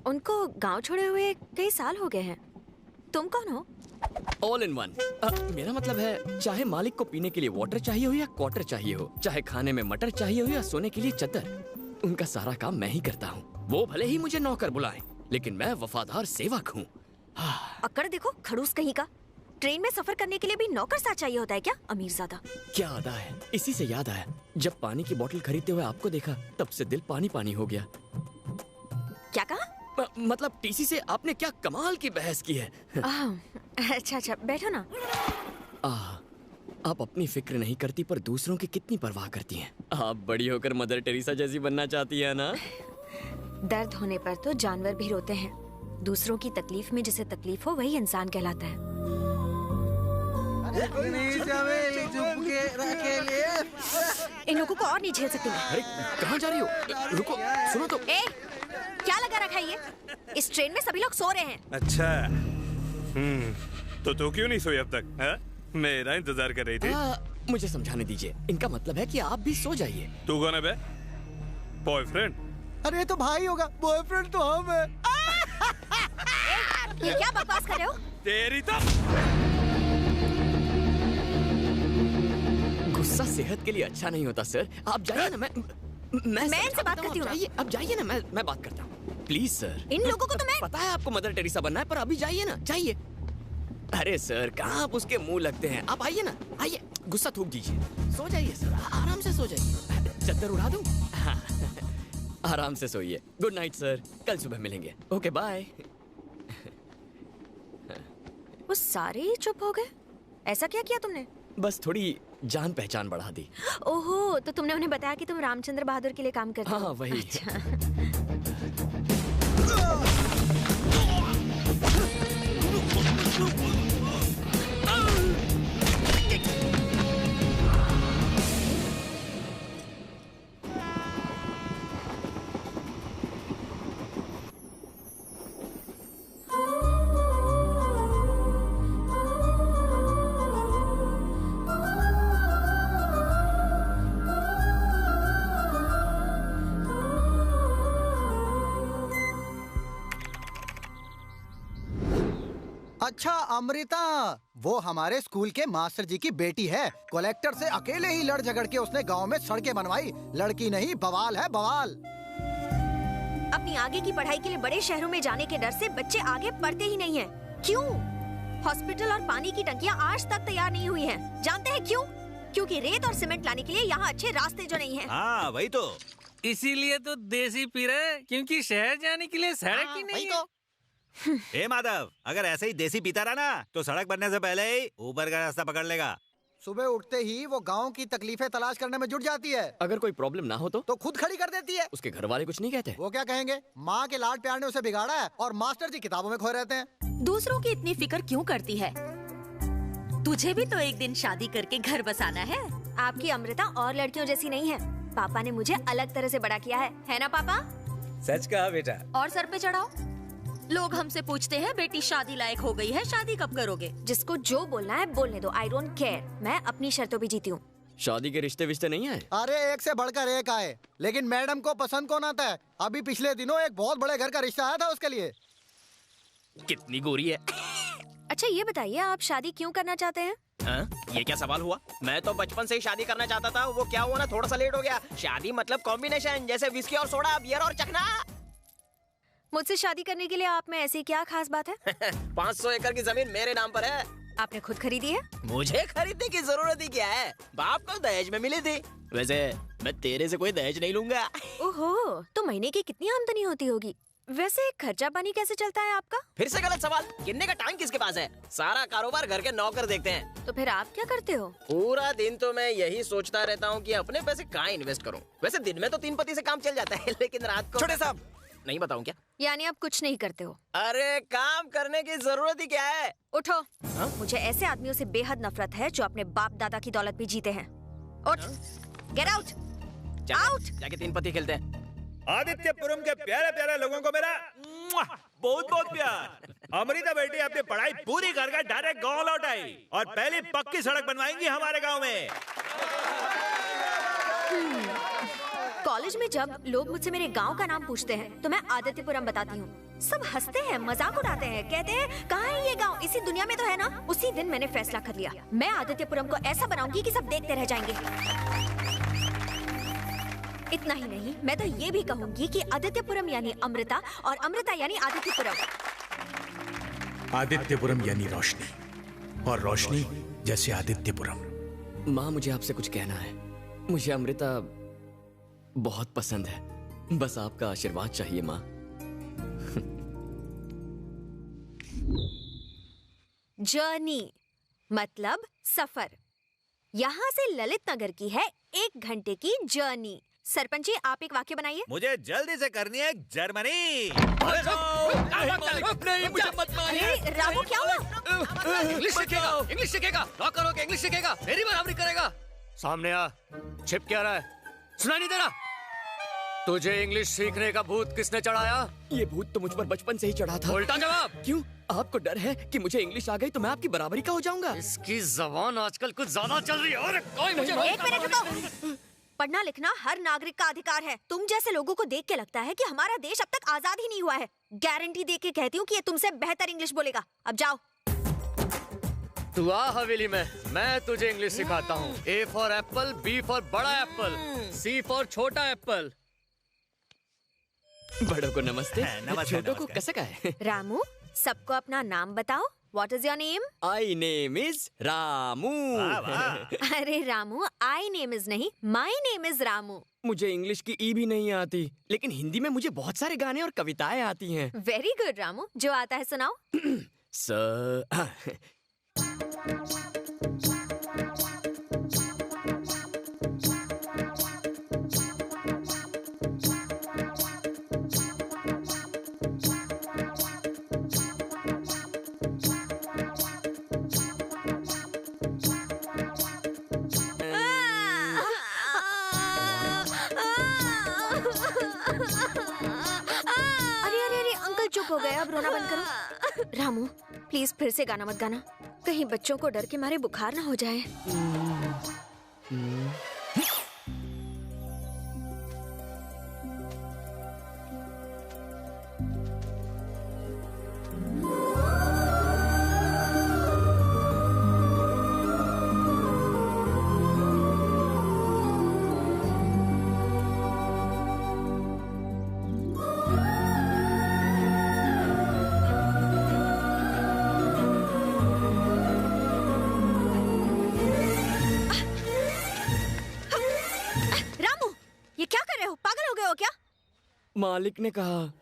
उनको गांव छोड़े हुए कई साल हो गए हैं। तुम कौन हो? All in one. मेरा मतलब है, चाहे मालिक को पीने के लिए वाटर चाहिए हो या क्वार्टर चाहिए हो, चाहे खाने में मटर चाहिए हो या सोने के लिए चद्दर, उनका सारा काम मैं ही करता हूँ। वो भले ही मुझे नौकर बुलाएं, लेकिन मैं वफादार सेवक हूँ। अकड़ देखो, खड़ूस कहीं का। ट्रेन में सफर करने के लिए भी नौकर साथ चाहिए होता है क्या, अमीरजादा? क्या अदा है। इसी से याद आया, जब पानी की बोतल खरीदते हुए आपको देखा, तब से दिल पानी पानी हो गया। क्या कहा? मतलब टीसी से आपने क्या कमाल की बहस की है। अच्छा बैठो ना। आप अपनी फिक्र नहीं करती पर दूसरों की कितनी परवाह करती हैं। आप बड़ी होकर मदर टेरेसा जैसी बनना चाहती है ना। दर्द होने पर तो जानवर भी रोते हैं। दूसरों की तकलीफ में जिसे तकलीफ हो वही इंसान कहलाता है। इन लोगों को और नहीं झेल सकती मैं। अरे कहाँ जा रही हो? रुको, सुनो तो। क्या लगा रखा है ये? इस ट्रेन में सभी लोग सो रहे हैं। अच्छा तो क्यों नहीं सोई अब तक? हा? मेरा इंतजार कर रही थी। मुझे समझाने दीजिए। इनका मतलब है कि आप भी सो जाइए। तू कौन है बे? बॉयफ्रेंड? अरे तो भाई होगा, बॉयफ्रेंड तो हम है। ये क्या बकवास कर रहे हो? तेरी तो गुस्सा सेहत के लिए अच्छा नहीं होता सर। आप जाइए ना। मैं इनसे बात करती हूँ। अब जाइए ना। मैं बात करता हूँ प्लीज सर। इन लोगों को तो मैं पता है आपको मदर टेरेसा बनना है पर अभी जाइए ना, जाइए। अरे सर कहाँ आप उसके मुंह लगते हैं। आप आइए ना, आइए। गुस्सा थूक दीजिए। सो जाइए सर, आराम से सो जाइए। चद्दर उड़ा दूं? आराम से सोइए। गुड नाइट सर, कल सुबह मिलेंगे। Okay bye. वो सारे ही चुप हो गए। ऐसा क्या किया तुमने? बस थोड़ी जान पहचान बढ़ा दी। ओहो, तो तुमने उन्हें बताया कि तुम रामचंद्र बहादुर के लिए काम करते हो? हाँ वही। अच्छा अमृता, वो हमारे स्कूल के मास्टर जी की बेटी है। कलेक्टर से अकेले ही लड़ झगड़ के उसने गांव में सड़कें बनवाई। लड़की नहीं, बवाल है बवाल। अपनी आगे की पढ़ाई के लिए बड़े शहरों में जाने के डर से बच्चे आगे पढ़ते ही नहीं हैं। क्यों? हॉस्पिटल और पानी की टंकियां आज तक तैयार नहीं हुई हैं। जानते हैं क्यों? क्योंकि रेत और सीमेंट लाने के लिए यहाँ अच्छे रास्ते जो नहीं हैं। हाँ वही तो, इसीलिए तो देसी पी रहे, क्योंकि शहर जाने के लिए सड़क ही नहीं है। ए माधव, अगर ऐसे ही देसी पीता रहा ना तो सड़क बनने से पहले ही ऊपर का रास्ता पकड़ लेगा। सुबह उठते ही वो गांव की तकलीफें तलाश करने में जुट जाती है। अगर कोई प्रॉब्लम ना हो तो खुद खड़ी कर देती है। उसके घर वाले कुछ नहीं कहते? वो क्या कहेंगे? माँ के लाड प्यार ने उसे बिगाड़ा है और मास्टर जी किताबों में खोए रहते हैं। दूसरों की इतनी फिक्र क्यों करती है? तुझे भी तो एक दिन शादी करके घर बसाना है। आपकी अमृता और लड़कियों जैसी नहीं है। पापा ने मुझे अलग तरह से बड़ा किया है ना पापा? सच कहा बेटा। और सर पे चढ़ाओ। लोग हमसे पूछते हैं बेटी शादी लायक हो गई है, शादी कब करोगे? जिसको जो बोलना है बोलने दो। I don't care. मैं अपनी शर्तों पे जीती हूँ। शादी के रिश्ते विश्ते नहीं आए? अरे एक से बढ़कर एक आए, लेकिन मैडम को पसंद कौन आता है? अभी पिछले दिनों एक बहुत बड़े घर का रिश्ता आया था उसके लिए। कितनी गोरी है। अच्छा ये बताइए, आप शादी क्यों करना चाहते हैं? ये क्या सवाल हुआ? मैं तो बचपन से ही शादी करना चाहता था। वो क्या हुआ ना, थोड़ा सा लेट हो गया। शादी मतलब कॉम्बिनेशन, जैसे विस्की और सोडा, बियर और चखना। मुझसे शादी करने के लिए आप में ऐसी क्या खास बात है? 500 एकड़ की जमीन मेरे नाम पर है। आपने खुद खरीदी है? मुझे खरीदने की जरूरत ही क्या है? बाप को दहेज में मिली थी। वैसे मैं तेरे से कोई दहेज नहीं लूंगा। ओहो, तो महीने की कितनी आमदनी होती होगी? वैसे खर्चा पानी कैसे चलता है आपका? फिर से गलत सवाल। गिनने का टाइम किसके पास है? सारा कारोबार घर के नौकर देखते हैं। तो फिर आप क्या करते हो? पूरा दिन तो मैं यही सोचता रहता हूँ कि अपने पैसे कहाँ इन्वेस्ट करूँ। वैसे दिन में तो 3 पति से काम चल जाता है, लेकिन रात को। छोटे साहब नहीं बताऊं क्या? यानी आप कुछ नहीं करते हो? अरे काम करने की जरूरत ही क्या है? उठो। मुझे ऐसे आदमियों से बेहद नफरत है जो अपने बाप दादा की दौलत पे जीते हैं। उठ, गेट आउट, आउट। जाके 3 पति खेलते हैं। आदित्यपुरम के प्यारे प्यारे लोगों को मेरा बहुत बहुत प्यार। अमृता बेटी अपनी पढ़ाई पूरी करके डायरेक्ट गाँव लौट आई और पहली पक्की सड़क बनवाएंगी हमारे गाँव में। कॉलेज में जब लोग मुझसे मेरे गांव का नाम पूछते हैं तो मैं आदित्यपुरम बताती हूँ। सब हंसते हैं, मजाक उड़ाते हैं, कहते हैं कहाँ है ये गांव, इसी दुनिया में तो है ना। उसी दिन मैंने फैसला कर लिया, मैं आदित्यपुरम को ऐसा बनाऊंगी कि सब देखते रह जाएंगे। इतना ही नहीं, मैं तो ये भी कहूंगी कि आदित्यपुरम यानी अमृता और अमृता यानी आदित्यपुरम। आदित्यपुरम यानी रोशनी और रोशनी जैसे आदित्यपुरम। माँ मुझे आपसे कुछ कहना है। मुझे अमृता बहुत पसंद है, बस आपका आशीर्वाद चाहिए माँ। जर्नी मतलब सफर। यहाँ से ललित नगर की है 1 घंटे की जर्नी। सरपंच जी, आप एक वाक्य बनाइए। मुझे जल्दी से करनी है जर्मनी। नहीं, मुझे मत मारिए। अरे रामू, क्या हुआ? इंग्लिश सीखेगा, इंग्लिश सीखेगा, नौकर होके इंग्लिश सीखेगा, मेरी बराबरी करेगा। सामने आ, छिप क्या रहा है? सुनाई नहीं दे रहा? तुझे इंग्लिश सीखने का भूत किसने चढ़ाया? ये भूत तो मुझ पर बचपन से ही चढ़ा था। उल्टा जवाब। क्यों? आपको डर है कि मुझे इंग्लिश आ गई तो मैं आपकी बराबरी का हो जाऊंगा? इसकी जबान आजकल कुछ ज्यादा चल रही है। और कोई मुझे एक मिनट रुको। पढ़ना लिखना हर नागरिक का अधिकार है। तुम जैसे लोगों को देख के लगता है कि हमारा देश अब तक आजाद ही नहीं हुआ है। गारंटी दे के कहती हूँ कि ये तुमसे बेहतर इंग्लिश बोलेगा। अब जाओ। तू आ हवेली में, मैं तुझे इंग्लिश सिखाता हूँ। A for Apple, B for बड़ा एप्पल, C फॉर छोटा एप्पल। बड़ों को नमस्ते, छोटों को कसक है। रामू, सबको अपना नाम बताओ। What is your name? I name is Ramu. अरे रामू, I name is नहीं, my name is रामू। मुझे इंग्लिश की ई भी नहीं आती, लेकिन हिंदी में मुझे बहुत सारे गाने और कविताएं आती हैं। Very good रामू, जो आता है सुनाओ। हो गया, अब रोना बंद करो। रामू, प्लीज फिर से गाना मत गाना, कहीं बच्चों को डर के मारे बुखार ना हो जाए। मालिक ने कहा।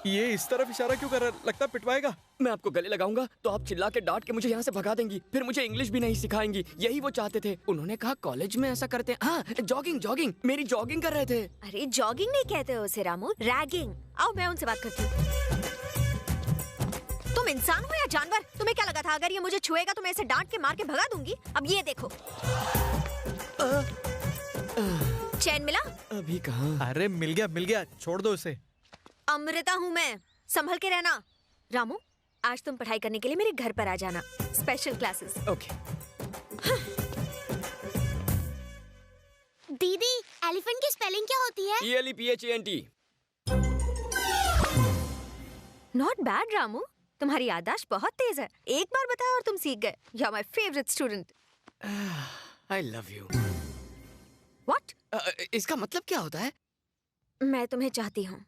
ये इस तरफ इशारा क्यों कर रहा है? लगता पिटवाएगा। मैं आपको गले लगाऊंगा तो आप चिल्ला के डांट के मुझे यहाँ से भगा देंगी, फिर मुझे इंग्लिश भी नहीं सिखाएंगी। यही वो चाहते थे। उन्होंने कहा कॉलेज में ऐसा करते हैं। हाँ, जॉगिंग, मेरी जॉगिंग कर रहे थे। अरे जॉगिंग नहीं कहते हो उसे रामू, रैगिंग। आओ मैं उनसे बात करती हूँ। तुम इंसान हो या जानवर? तुम्हें क्या लगा था अगर ये मुझे छुएगा तो मैं इसे डांट के मार के भगा दूंगी? अब ये देखो। चैन मिला? अभी कहाँ? अरे मिल गया, छोड़ दो उसे। अमृता हूँ मैं, संभल के रहना। रामू, आज तुम पढ़ाई करने के लिए मेरे घर पर आ जाना, स्पेशल क्लासेस। ओके। दीदी, एलिफेंट की स्पेलिंग क्या होती है? ELEPHANT। नॉट बैड रामू, तुम्हारी याददाश्त बहुत तेज है। एक बार बताया और तुम सीख गए। You are my favourite student. I love you। What? इसका मतलब क्या होता है? मैं तुम्हें चाहती हूँ।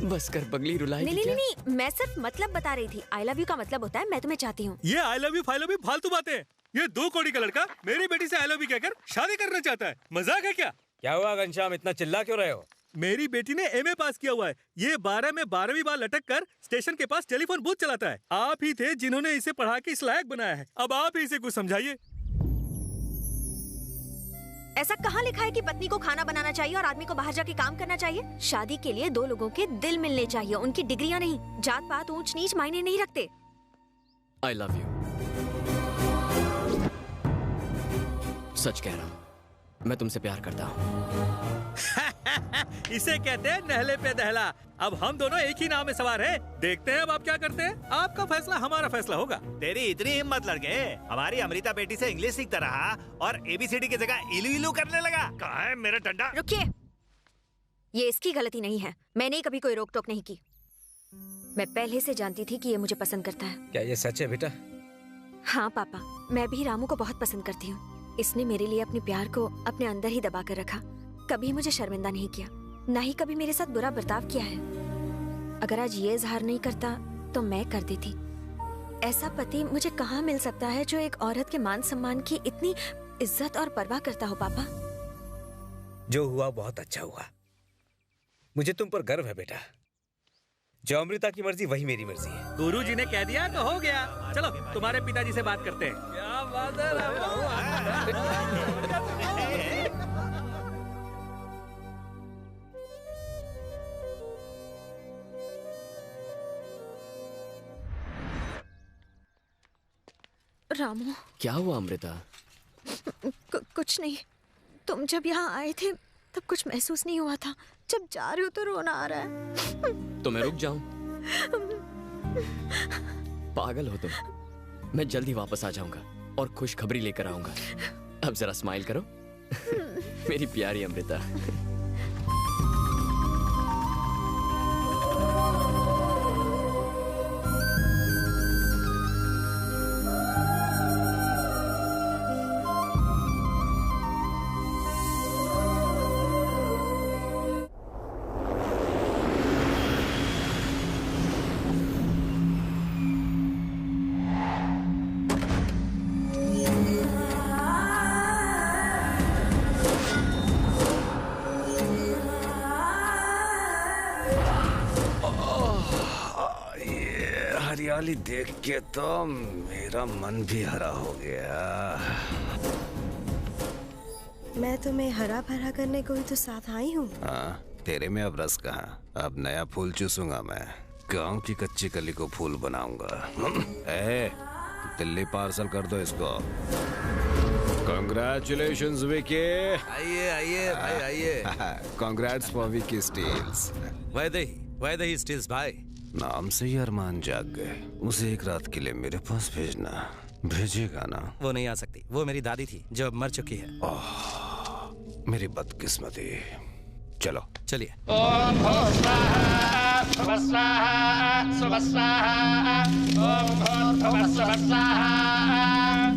बस कर पगली रुलाई। नहीं, मैं सिर्फ मतलब बता रही थी। आई लव यू का मतलब होता है मैं तुम्हें चाहती हूँ। ये आई लव यू फालतू बातें। ये 2 कौड़ी का लड़का मेरी बेटी से आई लव यू कहकर शादी करना चाहता है। मजाक है क्या? क्या हुआ घनश्याम, इतना चिल्ला क्यों रहे हो? मेरी बेटी ने MA पास किया हुआ है। ये 12 में 12वीं बार लटक कर स्टेशन के पास टेलीफोन बूथ चलाता है। आप ही थे जिन्होंने इसे पढ़ा के इस लायक बनाया है। अब आप ही इसे कुछ समझाइए। ऐसा कहाँ लिखा है कि पत्नी को खाना बनाना चाहिए और आदमी को बाहर जाके काम करना चाहिए? शादी के लिए 2 लोगों के दिल मिलने चाहिए, उनकी डिग्रियां नहीं। जात पात ऊंच नीच मायने नहीं रखते। I love you। सच कह रहा हूँ, मैं तुमसे प्यार करता हूँ। इसे कहते हैं नहले पे दहला। अब हम दोनों एक ही नाव में सवार हैं। देखते हैं अब आप क्या करते हैं। आपका फैसला हमारा फैसला होगा। तेरी इतनी हिम्मत लड़के, हमारी अमृता बेटी से इंग्लिश सीखता रहा और ABCD की जगह इलू इलू करने लगा। कहाँ है मेरा डंडा? रुकिए, ये इसकी गलती नहीं है। मैंने कभी कोई रोक टोक नहीं की। मैं पहले से जानती थी कि ये मुझे पसंद करता है। क्या ये सच है बेटा? हाँ पापा, मैं भी रामू को बहुत पसंद करती हूँ। इसने मेरे लिए अपने प्यार को अपने अंदर ही दबा कर रखा, कभी मुझे शर्मिंदा नहीं किया, ना ही कभी मेरे साथ बुरा बर्ताव किया है। अगर आज ये इजहार नहीं करता तो मैं कर देती। ऐसा पति मुझे कहाँ मिल सकता है जो एक औरत के मान सम्मान की इतनी इज्जत और परवाह करता हो? पापा, जो हुआ बहुत अच्छा हुआ। मुझे तुम पर गर्व है बेटा। जो अमृता की मर्जी वही मेरी मर्जी है। गुरु जी ने कह दिया तो हो गया। चलो तुम्हारे पिताजी से बात करते हैं। क्या बात है रामू। क्या हुआ अमृता? कुछ नहीं। तुम जब यहाँ आए थे तब कुछ महसूस नहीं हुआ था। जब जा रहे हो तो रोना आ रहा है। तो मैं रुक जाऊं? पागल हो तुम। मैं जल्दी वापस आ जाऊंगा और खुशखबरी लेकर आऊंगा। अब जरा स्माइल करो मेरी प्यारी अमृता। हरियाली देख के तो मेरा मन भी हरा हो गया। मैं तुम्हें हरा भरा करने को ही तो साथ आई हूँ। हाँ, तेरे में अब रस कहाँ। अब नया फूल चूसूंगा मैं। गांव की कच्ची कली को फूल बनाऊंगा। दिल्ली पार्सल कर दो इसको। Congratulations, विकी। आइए आइए भाई आइए। Congrats for Vicky steels. Vaidehi steels भाई। नाम से ही अरमान जाग गए। उसे एक रात के लिए मेरे पास भेजना। भेजेगा ना? वो नहीं आ सकती। वो मेरी दादी थी जो अब मर चुकी है। मेरी बदकिस्मती। चलो चलिए।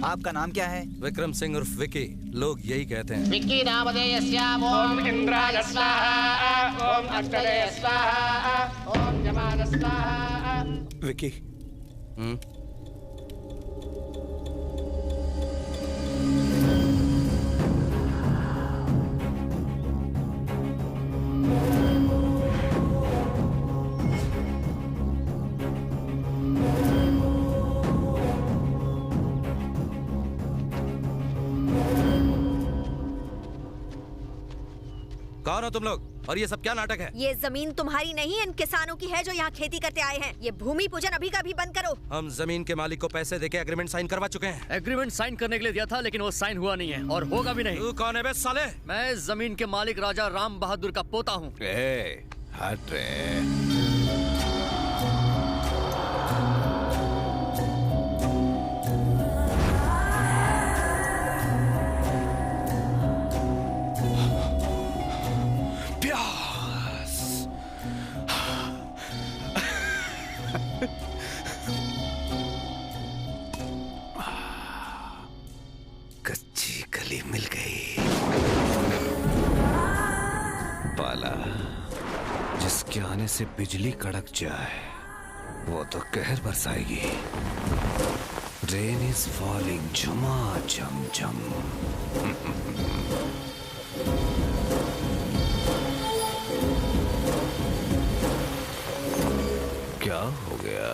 आपका नाम क्या है? विक्रम सिंह उर्फ विकी। लोग यही कहते हैं। विक्की नामधेयस्याम ओम इंद्राय स्वाहा ओम अष्टदय स्वाहा ओम यमाय स्वाहा। विकी। कौन हो तुम लोग और ये सब क्या नाटक है? ये जमीन तुम्हारी नहीं इन किसानों की है जो यहाँ खेती करते आए हैं। ये भूमि पूजन अभी का अभी बंद करो। हम जमीन के मालिक को पैसे देके एग्रीमेंट साइन करवा चुके हैं। एग्रीमेंट साइन करने के लिए दिया था लेकिन वो साइन हुआ नहीं है और होगा भी नहीं। तू कौन है बे साले? मैं जमीन के मालिक राजा राम बहादुर का पोता हूँ। हट रे। कच्ची कली मिल गई। पाला जिसके आने से बिजली कड़क जाए वो तो कहर बरसाएगी। रेन इज फॉलिंग झमा झम झम। क्या हो गया?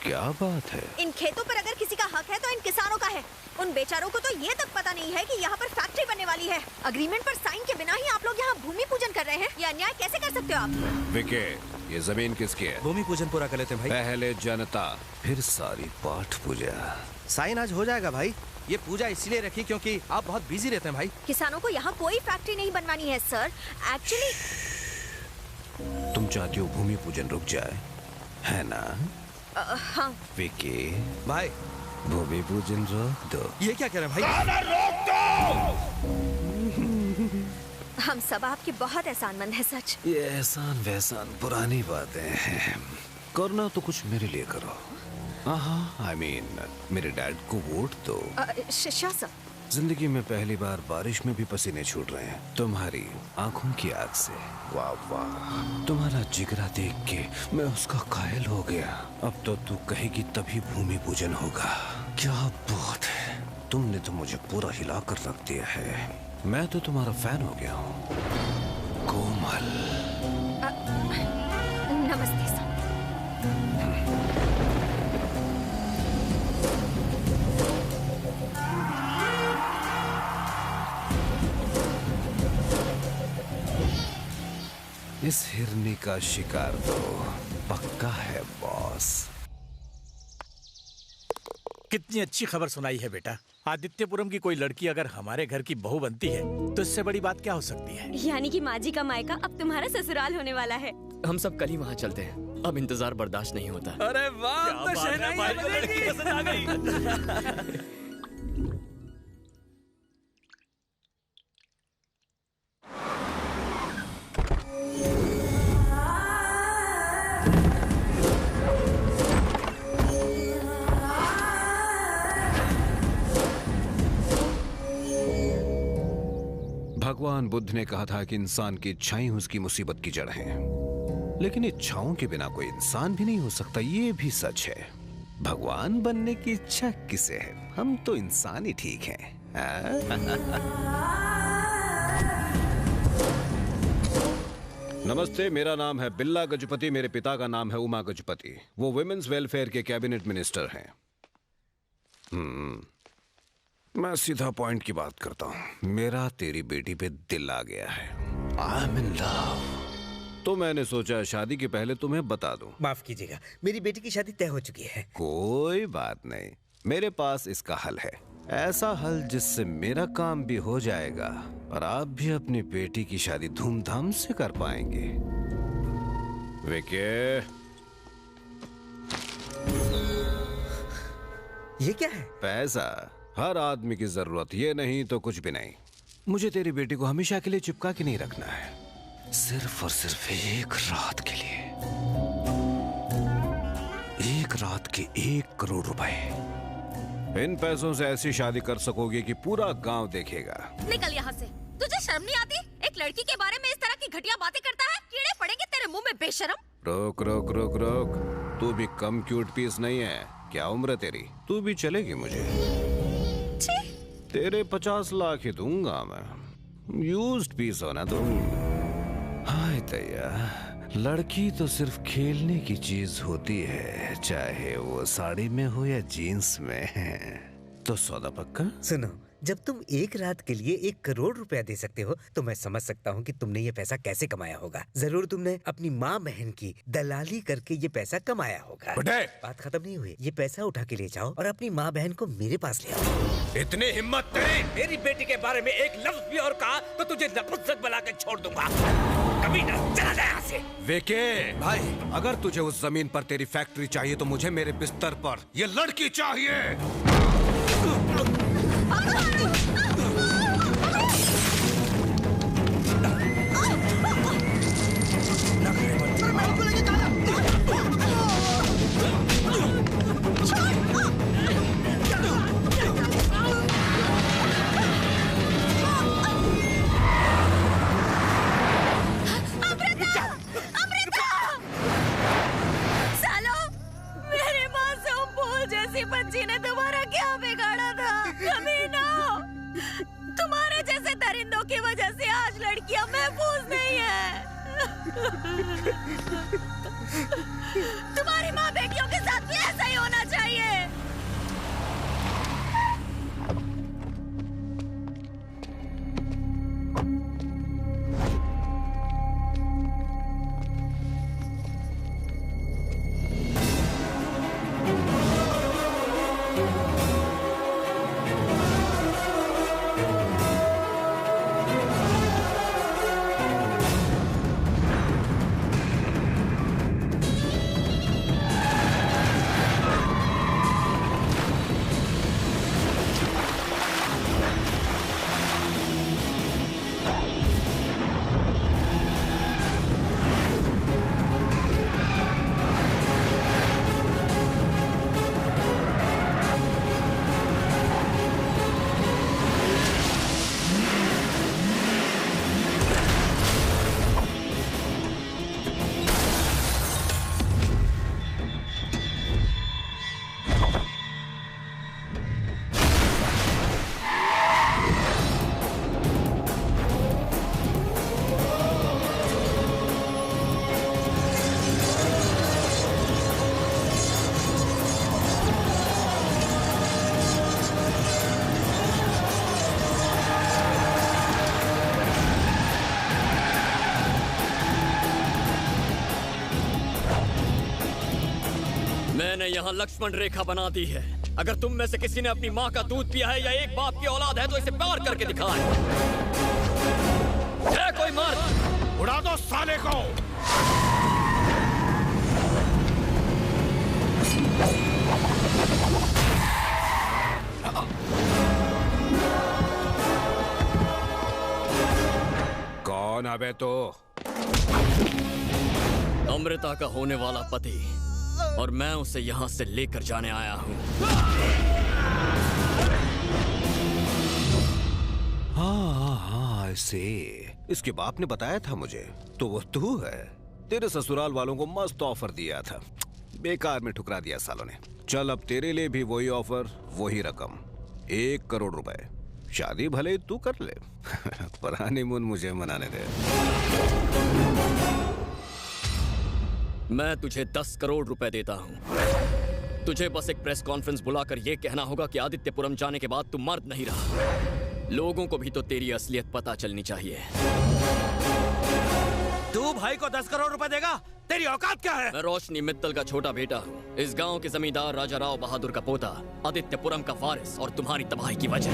क्या बात है? इन खेतों पर अगर किसी का हक है तो इन किसानों का है। उन बेचारों को तो ये तक पता नहीं है कि यहाँ पर फैक्ट्री बनने वाली है। एग्रीमेंट पर साइन के बिना ही आप लोग यहाँ भूमि पूजन कर रहे हैं। ये अन्याय कैसे कर सकते हो आप? विके, ये जमीन किसकी है? भूमि पूजन पूरा कर लेते हैं भाई। पहले जनता फिर सारी पाठ पूजा। साइन आज हो जाएगा भाई। ये पूजा इसलिए रखी क्योंकि आप बहुत बिजी रहते हैं भाई। किसानों को यहाँ कोई फैक्ट्री नहीं बनवानी है सर। एक्चुअली तुम चाहती हो भूमि पूजन रुक जाए, है ना? हाँ विकी भाई, भूमि पूजन रोक दो। ये क्या कह रहे हैं भाई? रोक दो। हम सब आपके बहुत एहसानमंद हैं सच। ये एहसान वहसान पुरानी बातें हैं। करना तो कुछ मेरे लिए करो। आई मीन मेरे डैड को वोट दो। शाह साहब, जिंदगी में पहली बार बारिश में भी पसीने छूट रहे हैं तुम्हारी आंखों की आग से। वाह वाह, तुम्हारा जिगरा देख के मैं उसका कायल हो गया। अब तो तू कहेगी तभी भूमि पूजन होगा। क्या बात है, तुमने तो मुझे पूरा हिला कर रख दिया है। मैं तो तुम्हारा फैन हो गया हूँ कोमल। नमस्ते सर। इस हिरनी का शिकार तो पक्का है बॉस। कितनी अच्छी खबर सुनाई है बेटा। आदित्यपुरम की कोई लड़की अगर हमारे घर की बहू बनती है तो इससे बड़ी बात क्या हो सकती है। यानी कि माँ जी का मायका अब तुम्हारा ससुराल होने वाला है। हम सब कल ही वहाँ चलते हैं, अब इंतजार बर्दाश्त नहीं होता। अरे वाह, तो शहनाई लड़की पसंद आ गई। भगवान बुद्ध ने कहा था कि इंसान की इच्छाएं उसकी मुसीबत की जड़ हैं, लेकिन इच्छाओं के बिना कोई इंसान भी नहीं हो सकता, ये भी सच है। भगवान बनने की इच्छा किसे है? हम तो इंसान ही ठीक हैं। नमस्ते, मेरा नाम है बिल्ला गजपति, मेरे पिता का नाम है उमा गजपति। वो वुमेन्स वेलफेयर के कैबिनेट मिनिस्टर हैं। मैं सीधा पॉइंट की बात करता हूँ। मेरा तेरी बेटी पे दिल आ गया है। I am in love. तो मैंने सोचा शादी के पहले तुम्हें बता दूं। माफ कीजिएगा, मेरी बेटी की शादी तय हो चुकी है। कोई बात नहीं, मेरे पास इसका हल है। ऐसा हल जिससे मेरा काम भी हो जाएगा और आप भी अपनी बेटी की शादी धूमधाम से कर पाएंगे। विके, ये क्या है? पैसा हर आदमी की जरूरत, ये नहीं तो कुछ भी नहीं। मुझे तेरी बेटी को हमेशा के लिए चिपका के नहीं रखना है, सिर्फ और सिर्फ एक रात के लिए। एक रात के 1 करोड़ रुपए। इन पैसों से ऐसी शादी कर सकोगे कि पूरा गांव देखेगा। निकल यहाँ से, तुझे शर्म नहीं आती? एक लड़की के बारे में इस तरह की घटिया बातें करता है, कीड़े पड़ेंगे तेरे मुंह में बेशरम। रोक रोक रोक रोक, तू भी कम क्यूट पीस नहीं है। क्या उम्र है तेरी? तू भी चलेगी मुझे? तेरे 50 लाख ही दूंगा मैं, यूज्ड पीस होना तुम। हाय तैया, लड़की तो सिर्फ खेलने की चीज होती है, चाहे वो साड़ी में हो या जीन्स में। तो सौदा पक्का? सुनो, जब तुम एक रात के लिए 1 करोड़ रुपया दे सकते हो तो मैं समझ सकता हूँ कि तुमने ये पैसा कैसे कमाया होगा। जरूर तुमने अपनी माँ बहन की दलाली करके ये पैसा कमाया होगा। बात खत्म नहीं हुई, ये पैसा उठा के ले जाओ और अपनी माँ बहन को मेरे पास ले आओ। इतनी हिम्मत तेरी? मेरी बेटी के बारे में एक लफ्ज भी और कहा तो तुझे नपुंसक बना के छोड़ दूंगा। कभी ना, चला जा यहाँ से। वेके भाई, अगर तुझे उस जमीन पर तेरी फैक्ट्री चाहिए तो मुझे मेरे बिस्तर पर ये लड़की चाहिए। बच्ची ने तुम्हारा क्या बिगाड़ा था? कभी ना, तुम्हारे जैसे दरिंदों की वजह से आज लड़कियां महफूज नहीं है। तुम्हारी माँ बेटियों के साथ भी ऐसा ही होना चाहिए। मैंने यहाँ लक्ष्मण रेखा बना दी है। अगर तुम में से किसी ने अपनी माँ का दूध पिया है या एक बाप की औलाद है तो इसे प्यार करके दिखाए। है कोई मर्द? उड़ा दो साले को। कौन अबे तो? अमृता का होने वाला पति, और मैं उसे यहाँ से लेकर जाने आया हूँ। हाँ, ऐसे इसके बाप ने बताया था मुझे। तो वो तू है। तेरे ससुराल वालों को मस्त ऑफर दिया था, बेकार में ठुकरा दिया सालों ने। चल अब तेरे लिए भी वही ऑफर, वही रकम, 1 करोड़ रुपए। शादी भले ही तू कर ले पर हनीमून मुझे मनाने दे। मैं तुझे 10 करोड़ रुपए देता हूँ। तुझे बस एक प्रेस कॉन्फ्रेंस बुलाकर यह कहना होगा कि आदित्यपुरम जाने के बाद तू मर्द नहीं रहा। लोगों को भी तो तेरी असलियत पता चलनी चाहिए। तू भाई को 10 करोड़ रुपए देगा? तेरी औकात क्या है? मैं रोशनी मित्तल का छोटा बेटा हूँ, इस गांव के जमींदार राजा राव बहादुर का पोता, आदित्यपुरम का वारिस, और तुम्हारी तबाही की वजह।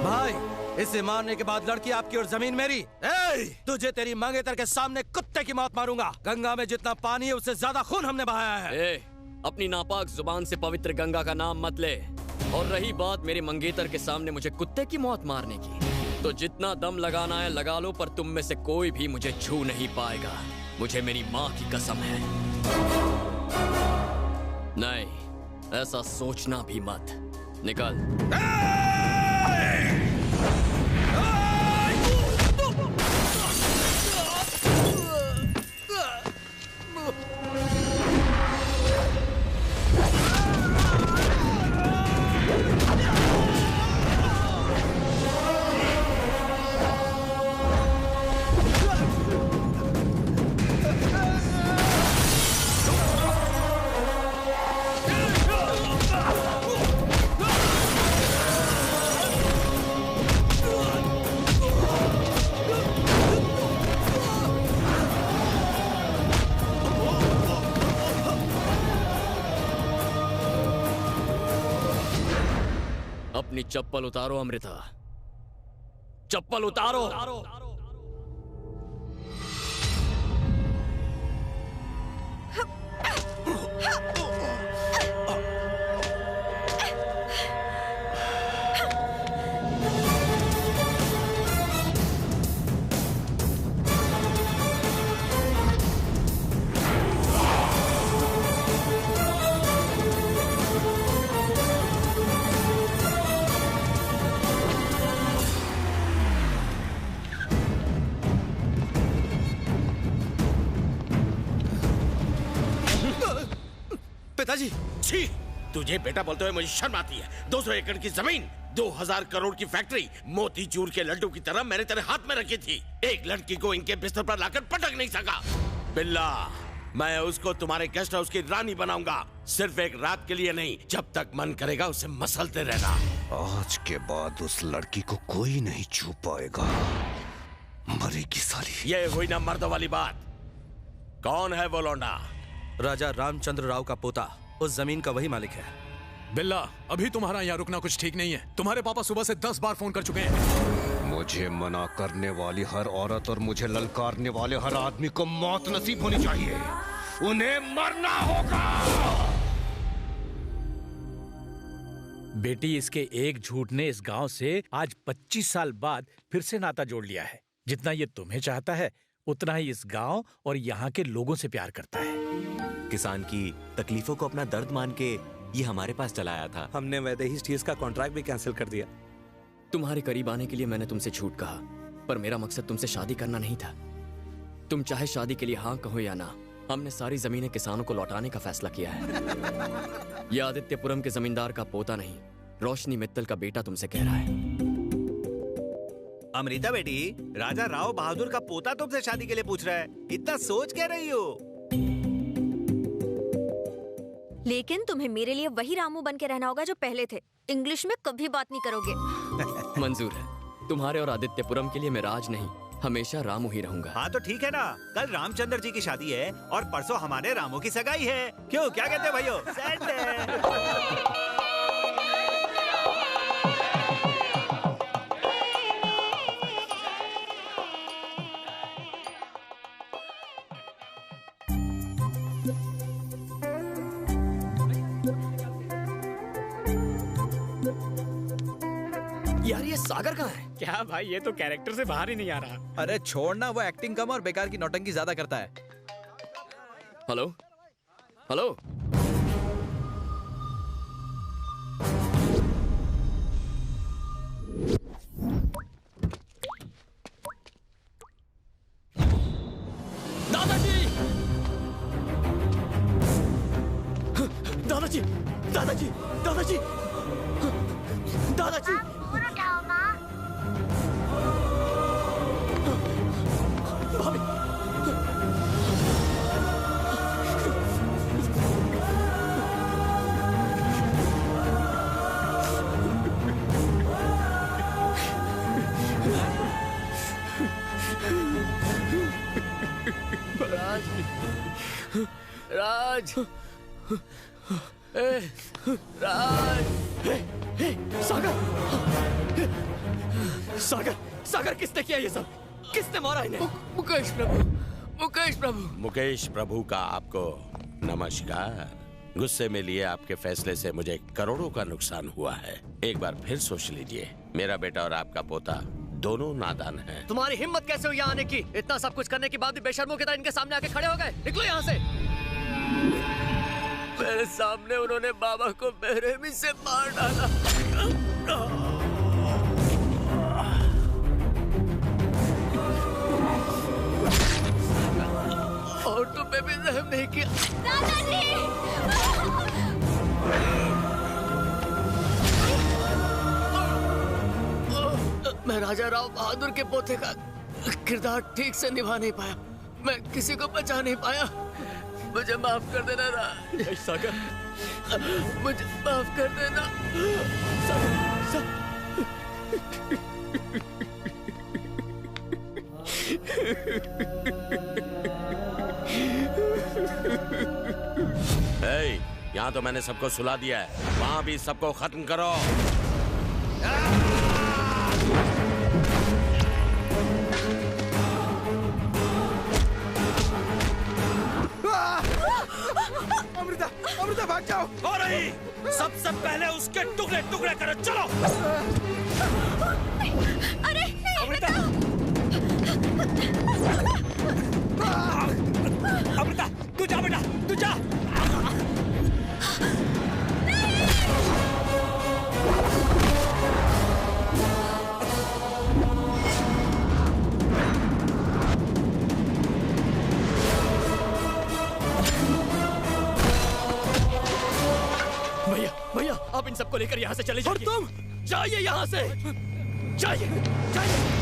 भाई, इसे मारने के बाद लड़की आपकी और जमीन मेरी। तुझे तेरी मंगेतर के सामने कुत्ते की मौत मारूंगा। गंगा में जितना पानी है उससे ज्यादा खून हमने बहाया है। अपनी नापाक जुबान से पवित्र गंगा का नाम मत ले। और रही बात मेरे मंगेतर के सामने मुझे कुत्ते की मौत मारने की, तो जितना दम लगाना है लगा लो, पर तुम में से कोई भी मुझे छू नहीं पाएगा। मुझे मेरी माँ की कसम है। नहीं, ऐसा सोचना भी मत। निकल। अपनी चप्पल उतारो अमृता, चप्पल उतारो। पिताजी, छी! तुझे बेटा बोलते हुए मुझे शर्म आती है। 200 एकड़ की जमीन, 2000 करोड़ की फैक्ट्री, मोतीचूर के लड्डू की तरह मैंने तेरे हाथ में रखी थी। एक लड़की को इनके बिस्तर पर लाकर पटक नहीं सका। बिल्ला, मैं उसको तुम्हारे गेस्ट हाउस की रानी बनाऊंगा। सिर्फ एक रात के लिए नहीं, जब तक मन करेगा उसे मसलते रहना। आज के बाद उस लड़की को कोई नहीं छू पाएगा। मरेगी साली। ये हुई ना मर्दों वाली बात। कौन है वो लौंडा? राजा रामचंद्र राव का पोता, उस जमीन का वही मालिक है। बिल्ला, अभी तुम्हारा यहाँ रुकना कुछ ठीक नहीं है। तुम्हारे पापा सुबह से 10 बार फोन कर चुके हैं। मुझे मना करने वाली हर औरत और मुझे ललकारने वाले हर आदमी को मौत नसीब होनी चाहिए। उन्हें मरना होगा। बेटी, इसके एक झूठ ने इस गांव से आज 25 साल बाद फिर से नाता जोड़ लिया है। जितना ये तुम्हें चाहता है उतना ही इस गांव और यहाँ के लोगों से प्यार करता है। किसान की तकलीफों को अपना दर्द मान के ये हमारे पास चला आया था। हमने वैदेही स्टील्स का कॉन्ट्रैक्ट भी कैंसिल कर दिया। तुम्हारे करीब आने के लिए मैंने तुमसे झूठ कहा, पर मेरा मकसद तुमसे शादी करना नहीं था। तुम चाहे शादी के लिए हाँ कहो या ना, हमने सारी जमीनें किसानों को लौटाने का फैसला किया है। यह आदित्यपुरम के जमींदार का पोता नहीं, रोशनी मित्तल का बेटा तुमसे कह रहा है। अमृता बेटी, राजा राव बहादुर का पोता तुमसे शादी के लिए पूछ रहा है। इतना सोच क्या रही हो? लेकिन तुम्हें मेरे लिए वही रामू बन के रहना होगा जो पहले थे। इंग्लिश में कभी बात नहीं करोगे। मंजूर है। तुम्हारे और आदित्यपुरम के लिए मैं राज नहीं, हमेशा रामू ही रहूंगा। हाँ तो ठीक है ना, कल रामचंद्र जी की शादी है और परसों हमारे रामू की सगाई है। क्यों, क्या कहते हैं भाइयों? सेट है। यार ये सागर कहाँ है? क्या भाई, ये तो कैरेक्टर से बाहर ही नहीं आ रहा। अरे छोड़ना, वो एक्टिंग कम और बेकार की नौटंकी ज्यादा करता है। हेलो हेलो, दादाजी दादाजी दादाजी दादाजी दादाजी, भाभी, राज, राज, सागर, सागर, सागर, किसने किया ये सब? किसने मारा इन्हें? मुकेश प्रभु, मुकेश प्रभु। मुकेश प्रभु का आपको नमस्कार। गुस्से में लिए आपके फैसले से मुझे करोड़ों का नुकसान हुआ है। एक बार फिर सोच लीजिए, मेरा बेटा और आपका पोता दोनों नादान हैं। तुम्हारी हिम्मत कैसे हुई यहाँ आने की? इतना सब कुछ करने के बाद भी बेशर्मों की तरह इनके सामने आके खड़े हो गए। निकलो यहाँ से। मेरे सामने उन्होंने बाबा को बेरहमी से मार डाला। और तुम्हें भी रहम नहीं किया। दादाजी! मैं राजा राव बहादुर के पोते का किरदार ठीक से निभा नहीं पाया। मैं किसी को बचा नहीं पाया। मुझे माफ कर देना राज। सागर, मुझे माफ कर देना। यहाँ तो मैंने सबको सुला दिया है, वहाँ भी सबको खत्म करो। अमृता, अमृता भाग जाओ। हो रही, सबसे पहले उसके टुकड़े टुकड़े करो। चलो। अरे अमृता, अमृता, तू जा बेटा, तू जा। भैया, भैया, आप इन सबको लेकर यहाँ से चले जाइए। और तुम जाइए यहाँ से, जाइए, जाइए।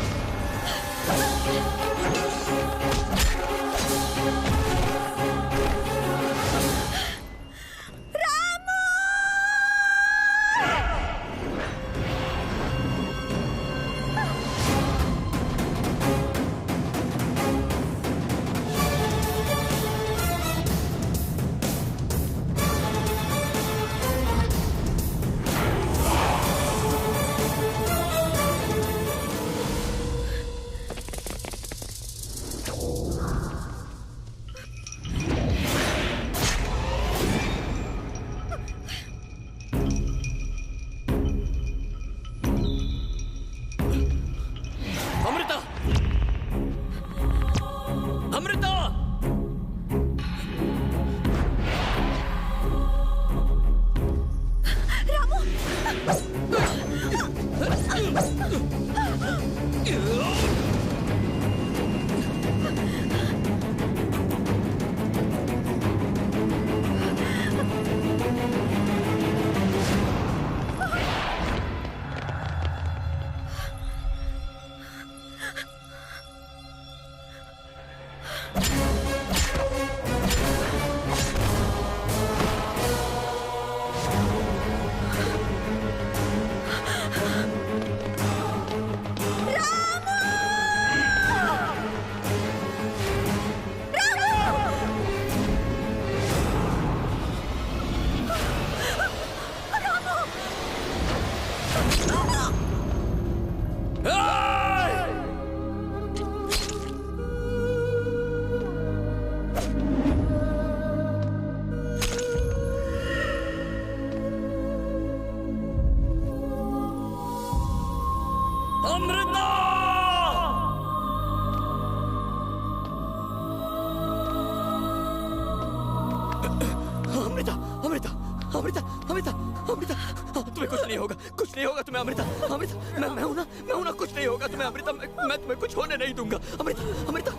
अमृता, तुम्हें कुछ नहीं होगा, कुछ नहीं होगा तुम्हें अमृता, अमृता, मैं हूं ना, कुछ नहीं होगा तुम्हें अमृता, मैं तुम्हें कुछ होने नहीं दूंगा अमृता, अमृता,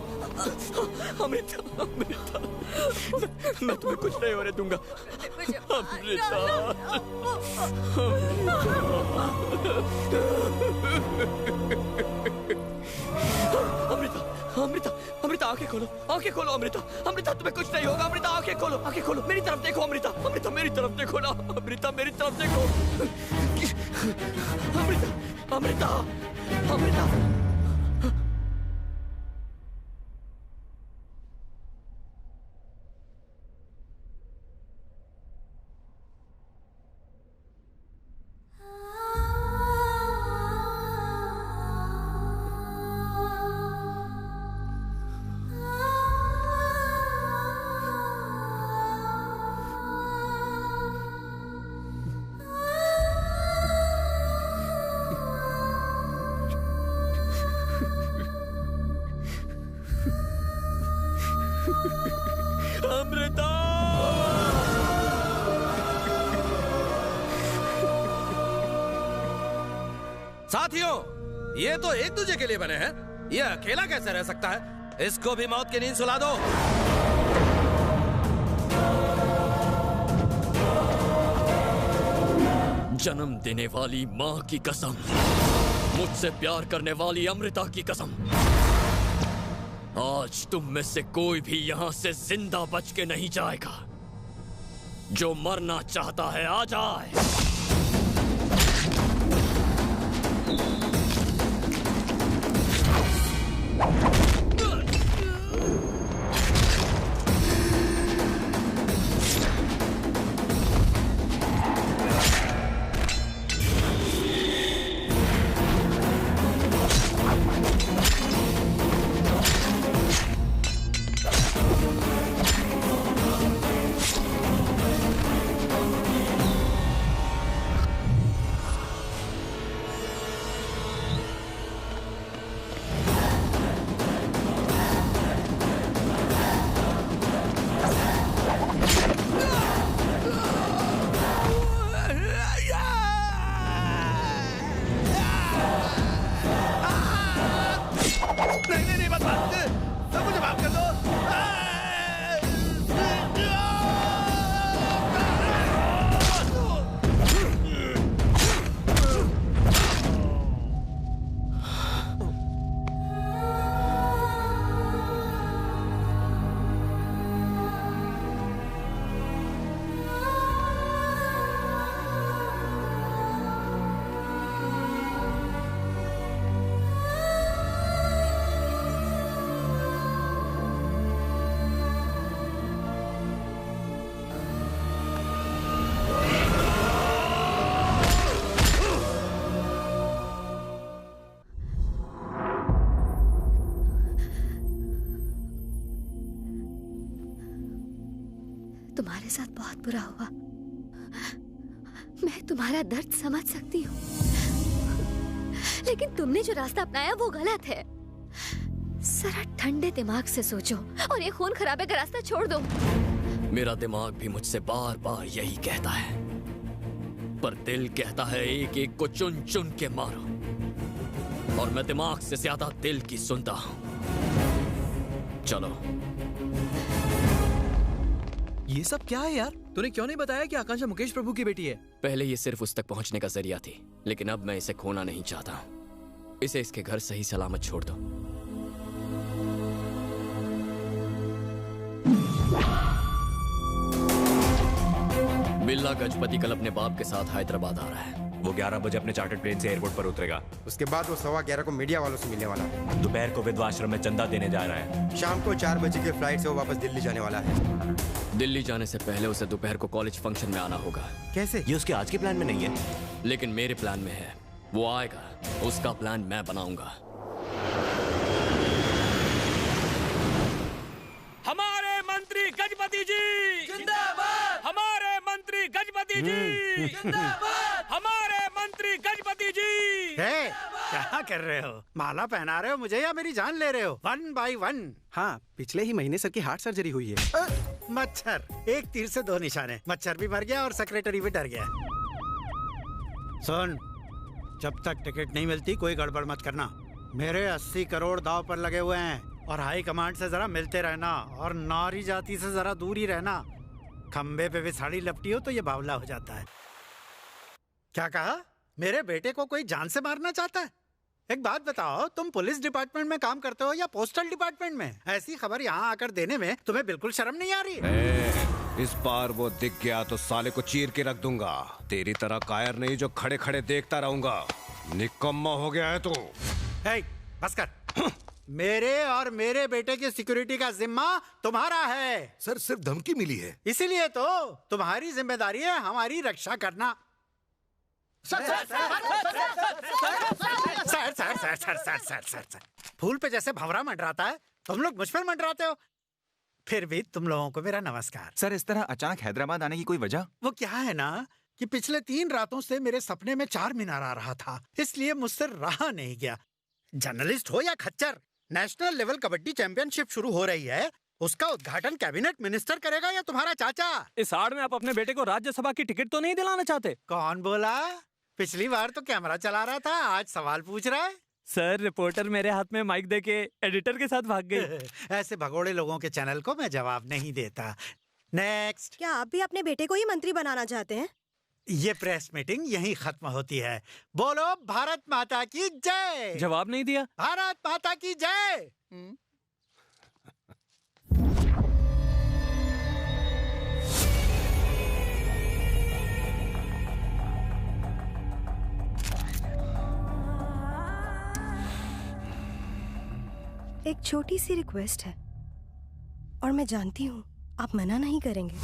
अमृता, अमृता, मैं तुम्हें कुछ नहीं होने दूंगा अमृता, अमृता, अमृता, अमृता, आंखें खोलो, आंखें खोलो अमृता, अमृता तुम्हें कुछ नहीं होगा अमृता, आंखें खोलो, मेरी तरफ देखो अमृता, अमृता मेरी तरफ देखो ना, अमृता मेरी तरफ देखो, अमृता, अमृता, अमृता। अमृता, साथियों, ये तो एक दूसरे के लिए बने हैं, ये अकेला कैसे रह सकता है? इसको भी मौत की नींद सुला दो। जन्म देने वाली माँ की कसम, मुझसे प्यार करने वाली अमृता की कसम, आज तुम में से कोई भी यहां से जिंदा बच के नहीं जाएगा। जो मरना चाहता है आ जाए। तुम्हारे साथ बहुत बुरा हुआ, मैं तुम्हारा दर्द समझ सकती हूँ, लेकिन तुमने जो रास्ता अपनाया वो गलत है। जरा ठंडे दिमाग से सोचो और ये खून खराबे का रास्ता छोड़ दो। मेरा दिमाग भी मुझसे बार बार यही कहता है, पर दिल कहता है एक एक को चुन चुन के मारो, और मैं दिमाग से ज्यादा दिल की सुनता हूँ। चलो। ये सब क्या है यार? तूने क्यों नहीं बताया कि आकांक्षा मुकेश प्रभु की बेटी है? पहले ये सिर्फ उस तक पहुंचने का जरिया थी, लेकिन अब मैं इसे खोना नहीं चाहता। इसे इसके घर सही सलामत छोड़ दो। बिल्ला गजपति कल अपने बाप के साथ हैदराबाद आ रहा है। वो 11 बजे अपने चार्टर्ड प्लेन से एयरपोर्ट पर उतरेगा। उसके बाद वो 11:15 को मीडिया वालों से मिलने वाला है। दोपहर को विधवा आश्रम में चंदा देने जा रहा है। शाम को 4 बजे की फ्लाइट से वो वापस दिल्ली जाने वाला है। दिल्ली जाने से पहले उसे दोपहर को कॉलेज फंक्शन में आना होगा। कैसे? ये उसके आज के प्लान में नहीं है, लेकिन मेरे प्लान में है। वो आएगा, उसका प्लान मैं बनाऊंगा। हमारे मंत्री गजपति जी जिंदाबाद। हमारे मंत्री गजपति जी जिंदाबाद। हमारे मंत्री गजपति जी। क्या कर रहे हो? माला पहना रहे हो मुझे या मेरी जान ले रहे हो? 1 by 1। हाँ, पिछले ही महीने सर की हार्ट सर्जरी हुई है। मच्छर, एक तीर से 2 निशाने। मच्छर भी मर गया और सेक्रेटरी भी डर गया। सुन, जब तक टिकट नहीं मिलती कोई गड़बड़ मत करना। मेरे 80 करोड़ दाव पर लगे हुए हैं और हाई कमांड से जरा मिलते रहना और नारी जाति से जरा दूर ही रहना। खंबे पे भी साड़ी लपटी हो तो ये बावला हो जाता है। क्या कहा? मेरे बेटे को कोई जान से मारना चाहता है? एक बात बताओ, तुम पुलिस डिपार्टमेंट में काम करते हो या पोस्टल डिपार्टमेंट में? ऐसी खबर यहाँ आकर देने में तुम्हें बिल्कुल शर्म नहीं आ रही? इस बार वो दिख गया तो साले को चीर के रख दूंगा। तेरी तरह कायर नहीं जो खड़े खड़े देखता रहूंगा। निकम्मा हो गया है तू। बस कर। मेरे और मेरे बेटे की सिक्योरिटी का जिम्मा तुम्हारा है। सर सिर्फ धमकी मिली है। इसीलिए तो तुम्हारी जिम्मेदारी है हमारी रक्षा करना। सर फूल पे जैसे भंवरा मंडराता है, तुम लोग मुझ पर मंडराते हो। फिर भी तुम लोगों को मेरा नमस्कार। सर इस तरह अचानक हैदराबाद आने की कोई वजह? वो क्या है ना कि पिछले 3 रातों से मेरे सपने में 4 मीनार आ रहा था, इसलिए मुझसे रहा नहीं गया। जर्नलिस्ट हो या खच्चर, नेशनल लेवल कबड्डी चैंपियनशिप शुरू हो रही है। उसका उद्घाटन कैबिनेट मिनिस्टर करेगा या तुम्हारा चाचा? इस आड़ में आप अपने बेटे को राज्यसभा की टिकट तो नहीं दिलाना चाहते? कौन बोला? पिछली बार तो कैमरा चला रहा था, आज सवाल पूछ रहा है। सर रिपोर्टर मेरे हाथ में माइक देके एडिटर के साथ भाग गई। ऐसे भगोड़े लोगों के चैनल को मैं जवाब नहीं देता। नेक्स्ट। क्या आप भी अपने बेटे को ही मंत्री बनाना चाहते हैं? ये प्रेस मीटिंग यहीं खत्म होती है। बोलो भारत माता की जय। जवाब नहीं दिया। भारत माता की जय। एक छोटी सी रिक्वेस्ट है और मैं जानती हूँ आप मना नहीं करेंगे।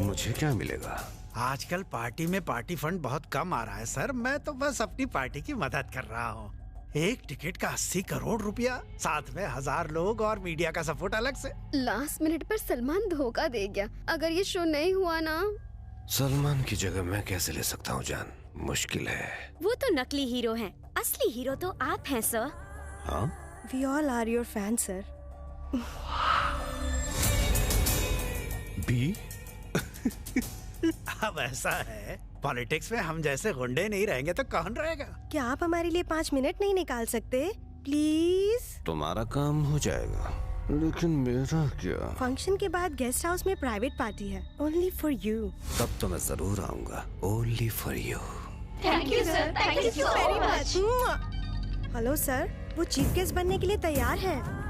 मुझे क्या मिलेगा? आजकल पार्टी में पार्टी फंड बहुत कम आ रहा है सर। मैं तो बस अपनी पार्टी की मदद कर रहा हूँ। एक टिकट का 80 करोड़ रुपया, साथ में 1000 लोग और मीडिया का सपोर्ट अलग से। लास्ट मिनट पर सलमान धोखा दे गया। अगर ये शो नहीं हुआ ना। सलमान की जगह मैं कैसे ले सकता हूँ जान? मुश्किल है। वो तो नकली हीरो हैं, असली हीरो तो आप हैं सर। हाँ? We all are your fans, sir. बी? अब ऐसा है, पॉलिटिक्स में हम जैसे गुंडे नहीं रहेंगे तो कौन रहेगा? क्या आप हमारे लिए 5 मिनट नहीं निकाल सकते? प्लीज। तुम्हारा काम हो जाएगा, लेकिन मेरा क्या? फंक्शन के बाद गेस्ट हाउस में प्राइवेट पार्टी है, ओनली फॉर यू। तब तो मैं जरूर आऊंगा, only for you. Thank you sir, thank you so very much. Hello sir, वो चीफ गेस्ट बनने के लिए तैयार है।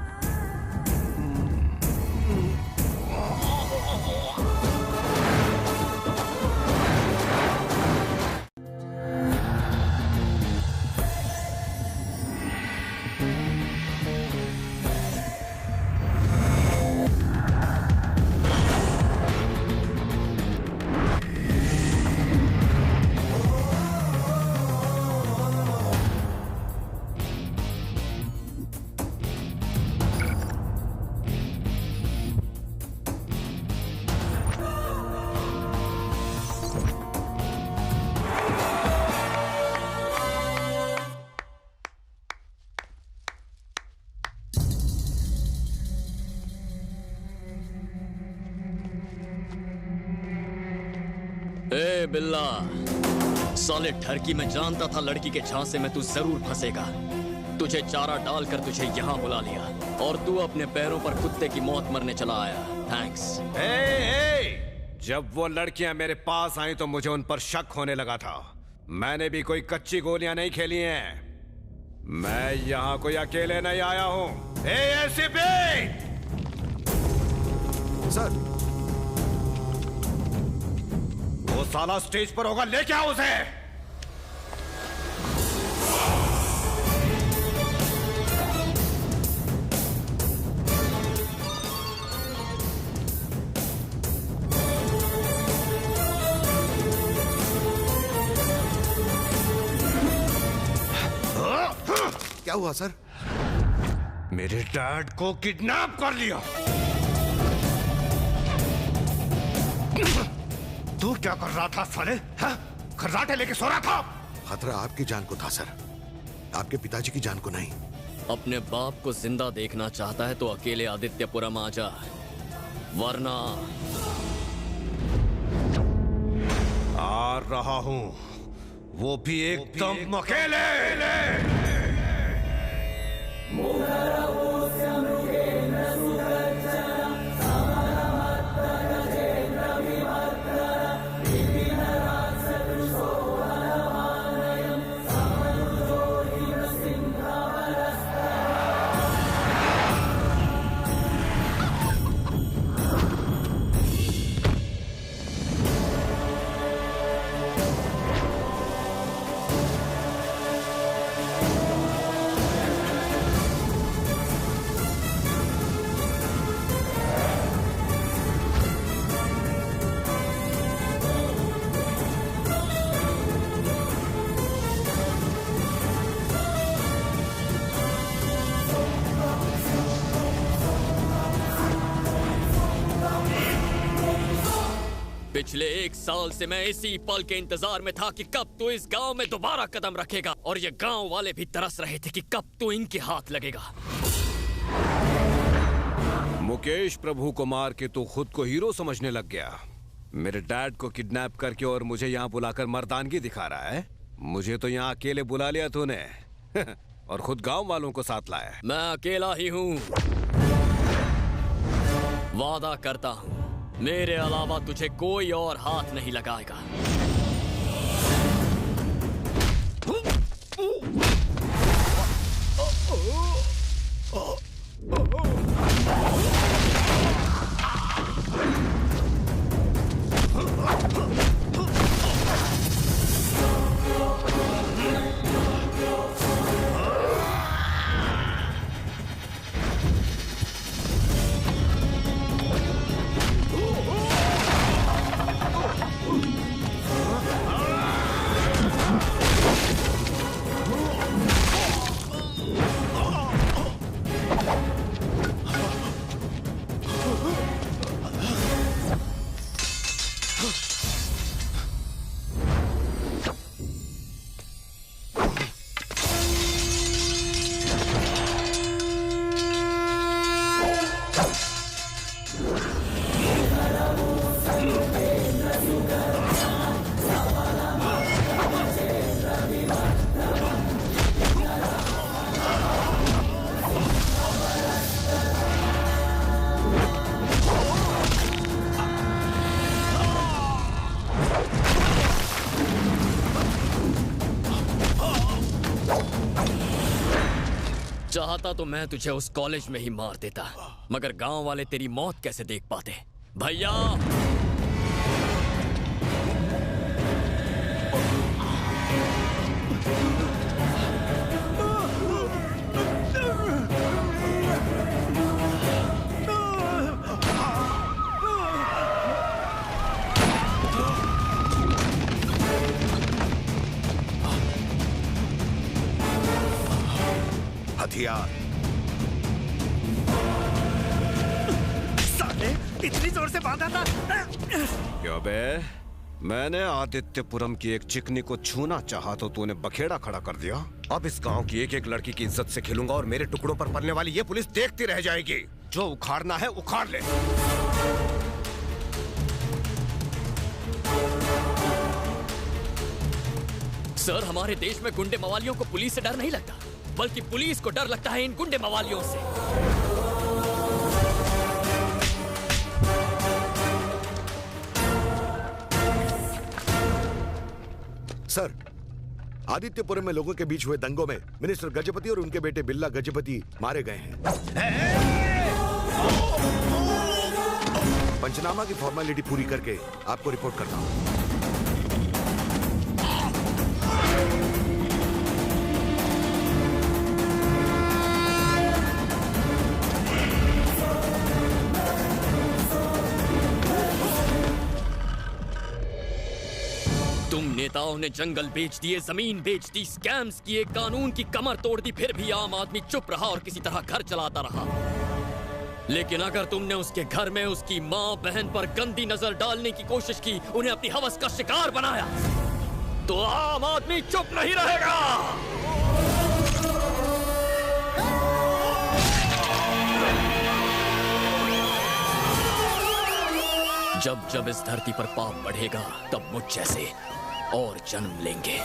ए बिल्ला, साले ठरकी में जानता था लड़की के झांसे में तू जरूर फंसेगा। तुझे चारा डालकर तुझे यहाँ बुला लिया और तू अपने पैरों पर कुत्ते की मौत मरने चला आया। थैंक्स। जब वो लड़कियां मेरे पास आई तो मुझे उन पर शक होने लगा था। मैंने भी कोई कच्ची गोलियां नहीं खेली हैं। मैं यहाँ कोई अकेले नहीं आया हूँ। एसीपी! सर, वो साला स्टेज पर होगा, लेके आओ उसे। क्या हुआ सर? मेरे डैड को किडनैप कर लिया। तू क्या कर रहा था साले? खर्राटे लेके सो रहा था? खतरा आपकी जान को था सर, आपके पिताजी की जान को नहीं। अपने बाप को जिंदा देखना चाहता है तो अकेले आदित्यपुरम आ जा, वरना आ रहा हूं, वो भी एकदम अकेले। पिछले 1 साल से मैं इसी पल के इंतजार में था कि कब तू इस गांव में दोबारा कदम रखेगा, और ये गांव वाले भी तरस रहे थे कि कब तू इनके हाथ लगेगा। मुकेश प्रभु को मार के तू खुद को हीरो समझने लग गया। मेरे डैड को किडनैप करके और मुझे यहाँ बुलाकर मर्दानगी दिखा रहा है। मुझे तो यहाँ अकेले बुला लिया तूने और खुद गांव वालों को साथ लाया। मैं अकेला ही हूँ। वादा करता हूँ मेरे अलावा तुझे कोई और हाथ नहीं लगाएगा। चाहता तो मैं तुझे उस कॉलेज में ही मार देता, मगर गांव वाले तेरी मौत कैसे देख पाते। भैया हथियार। साले इतनी जोर से बांधा था। क्यों बे? मैंने आदित्यपुरम की एक चिकनी को छूना चाहा तो तूने बखेड़ा खड़ा कर दिया। अब इस गांव की एक एक लड़की की इज्जत से खेलूंगा और मेरे टुकड़ों पर पलने वाली ये पुलिस देखती रह जाएगी। जो उखाड़ना है उखाड़ ले। सर, हमारे देश में गुंडे मवालियों को पुलिस से डर नहीं लगता, बल्कि पुलिस को डर लगता है इन गुंडे मवालियों से। सर, आदित्यपुरम में लोगों के बीच हुए दंगों में मिनिस्टर गजपति और उनके बेटे बिल्ला गजपति मारे गए हैं। पंचनामा की फॉर्मेलिटी पूरी करके आपको रिपोर्ट करता हूं। तुम नेताओं ने जंगल बेच दिए, जमीन बेच दी, स्कैम्स किए, कानून की कमर तोड़ दी, फिर भी आम आदमी चुप रहा और किसी तरह घर चलाता रहा। लेकिन अगर तुमने उसके घर में उसकी माँ बहन पर गंदी नजर डालने की कोशिश की, उन्हें अपनी हवस का शिकार बनाया, तो आम आदमी चुप नहीं रहेगा। जब जब इस धरती पर पाप बढ़ेगा तब मुझ जैसे और जन्म लेंगे।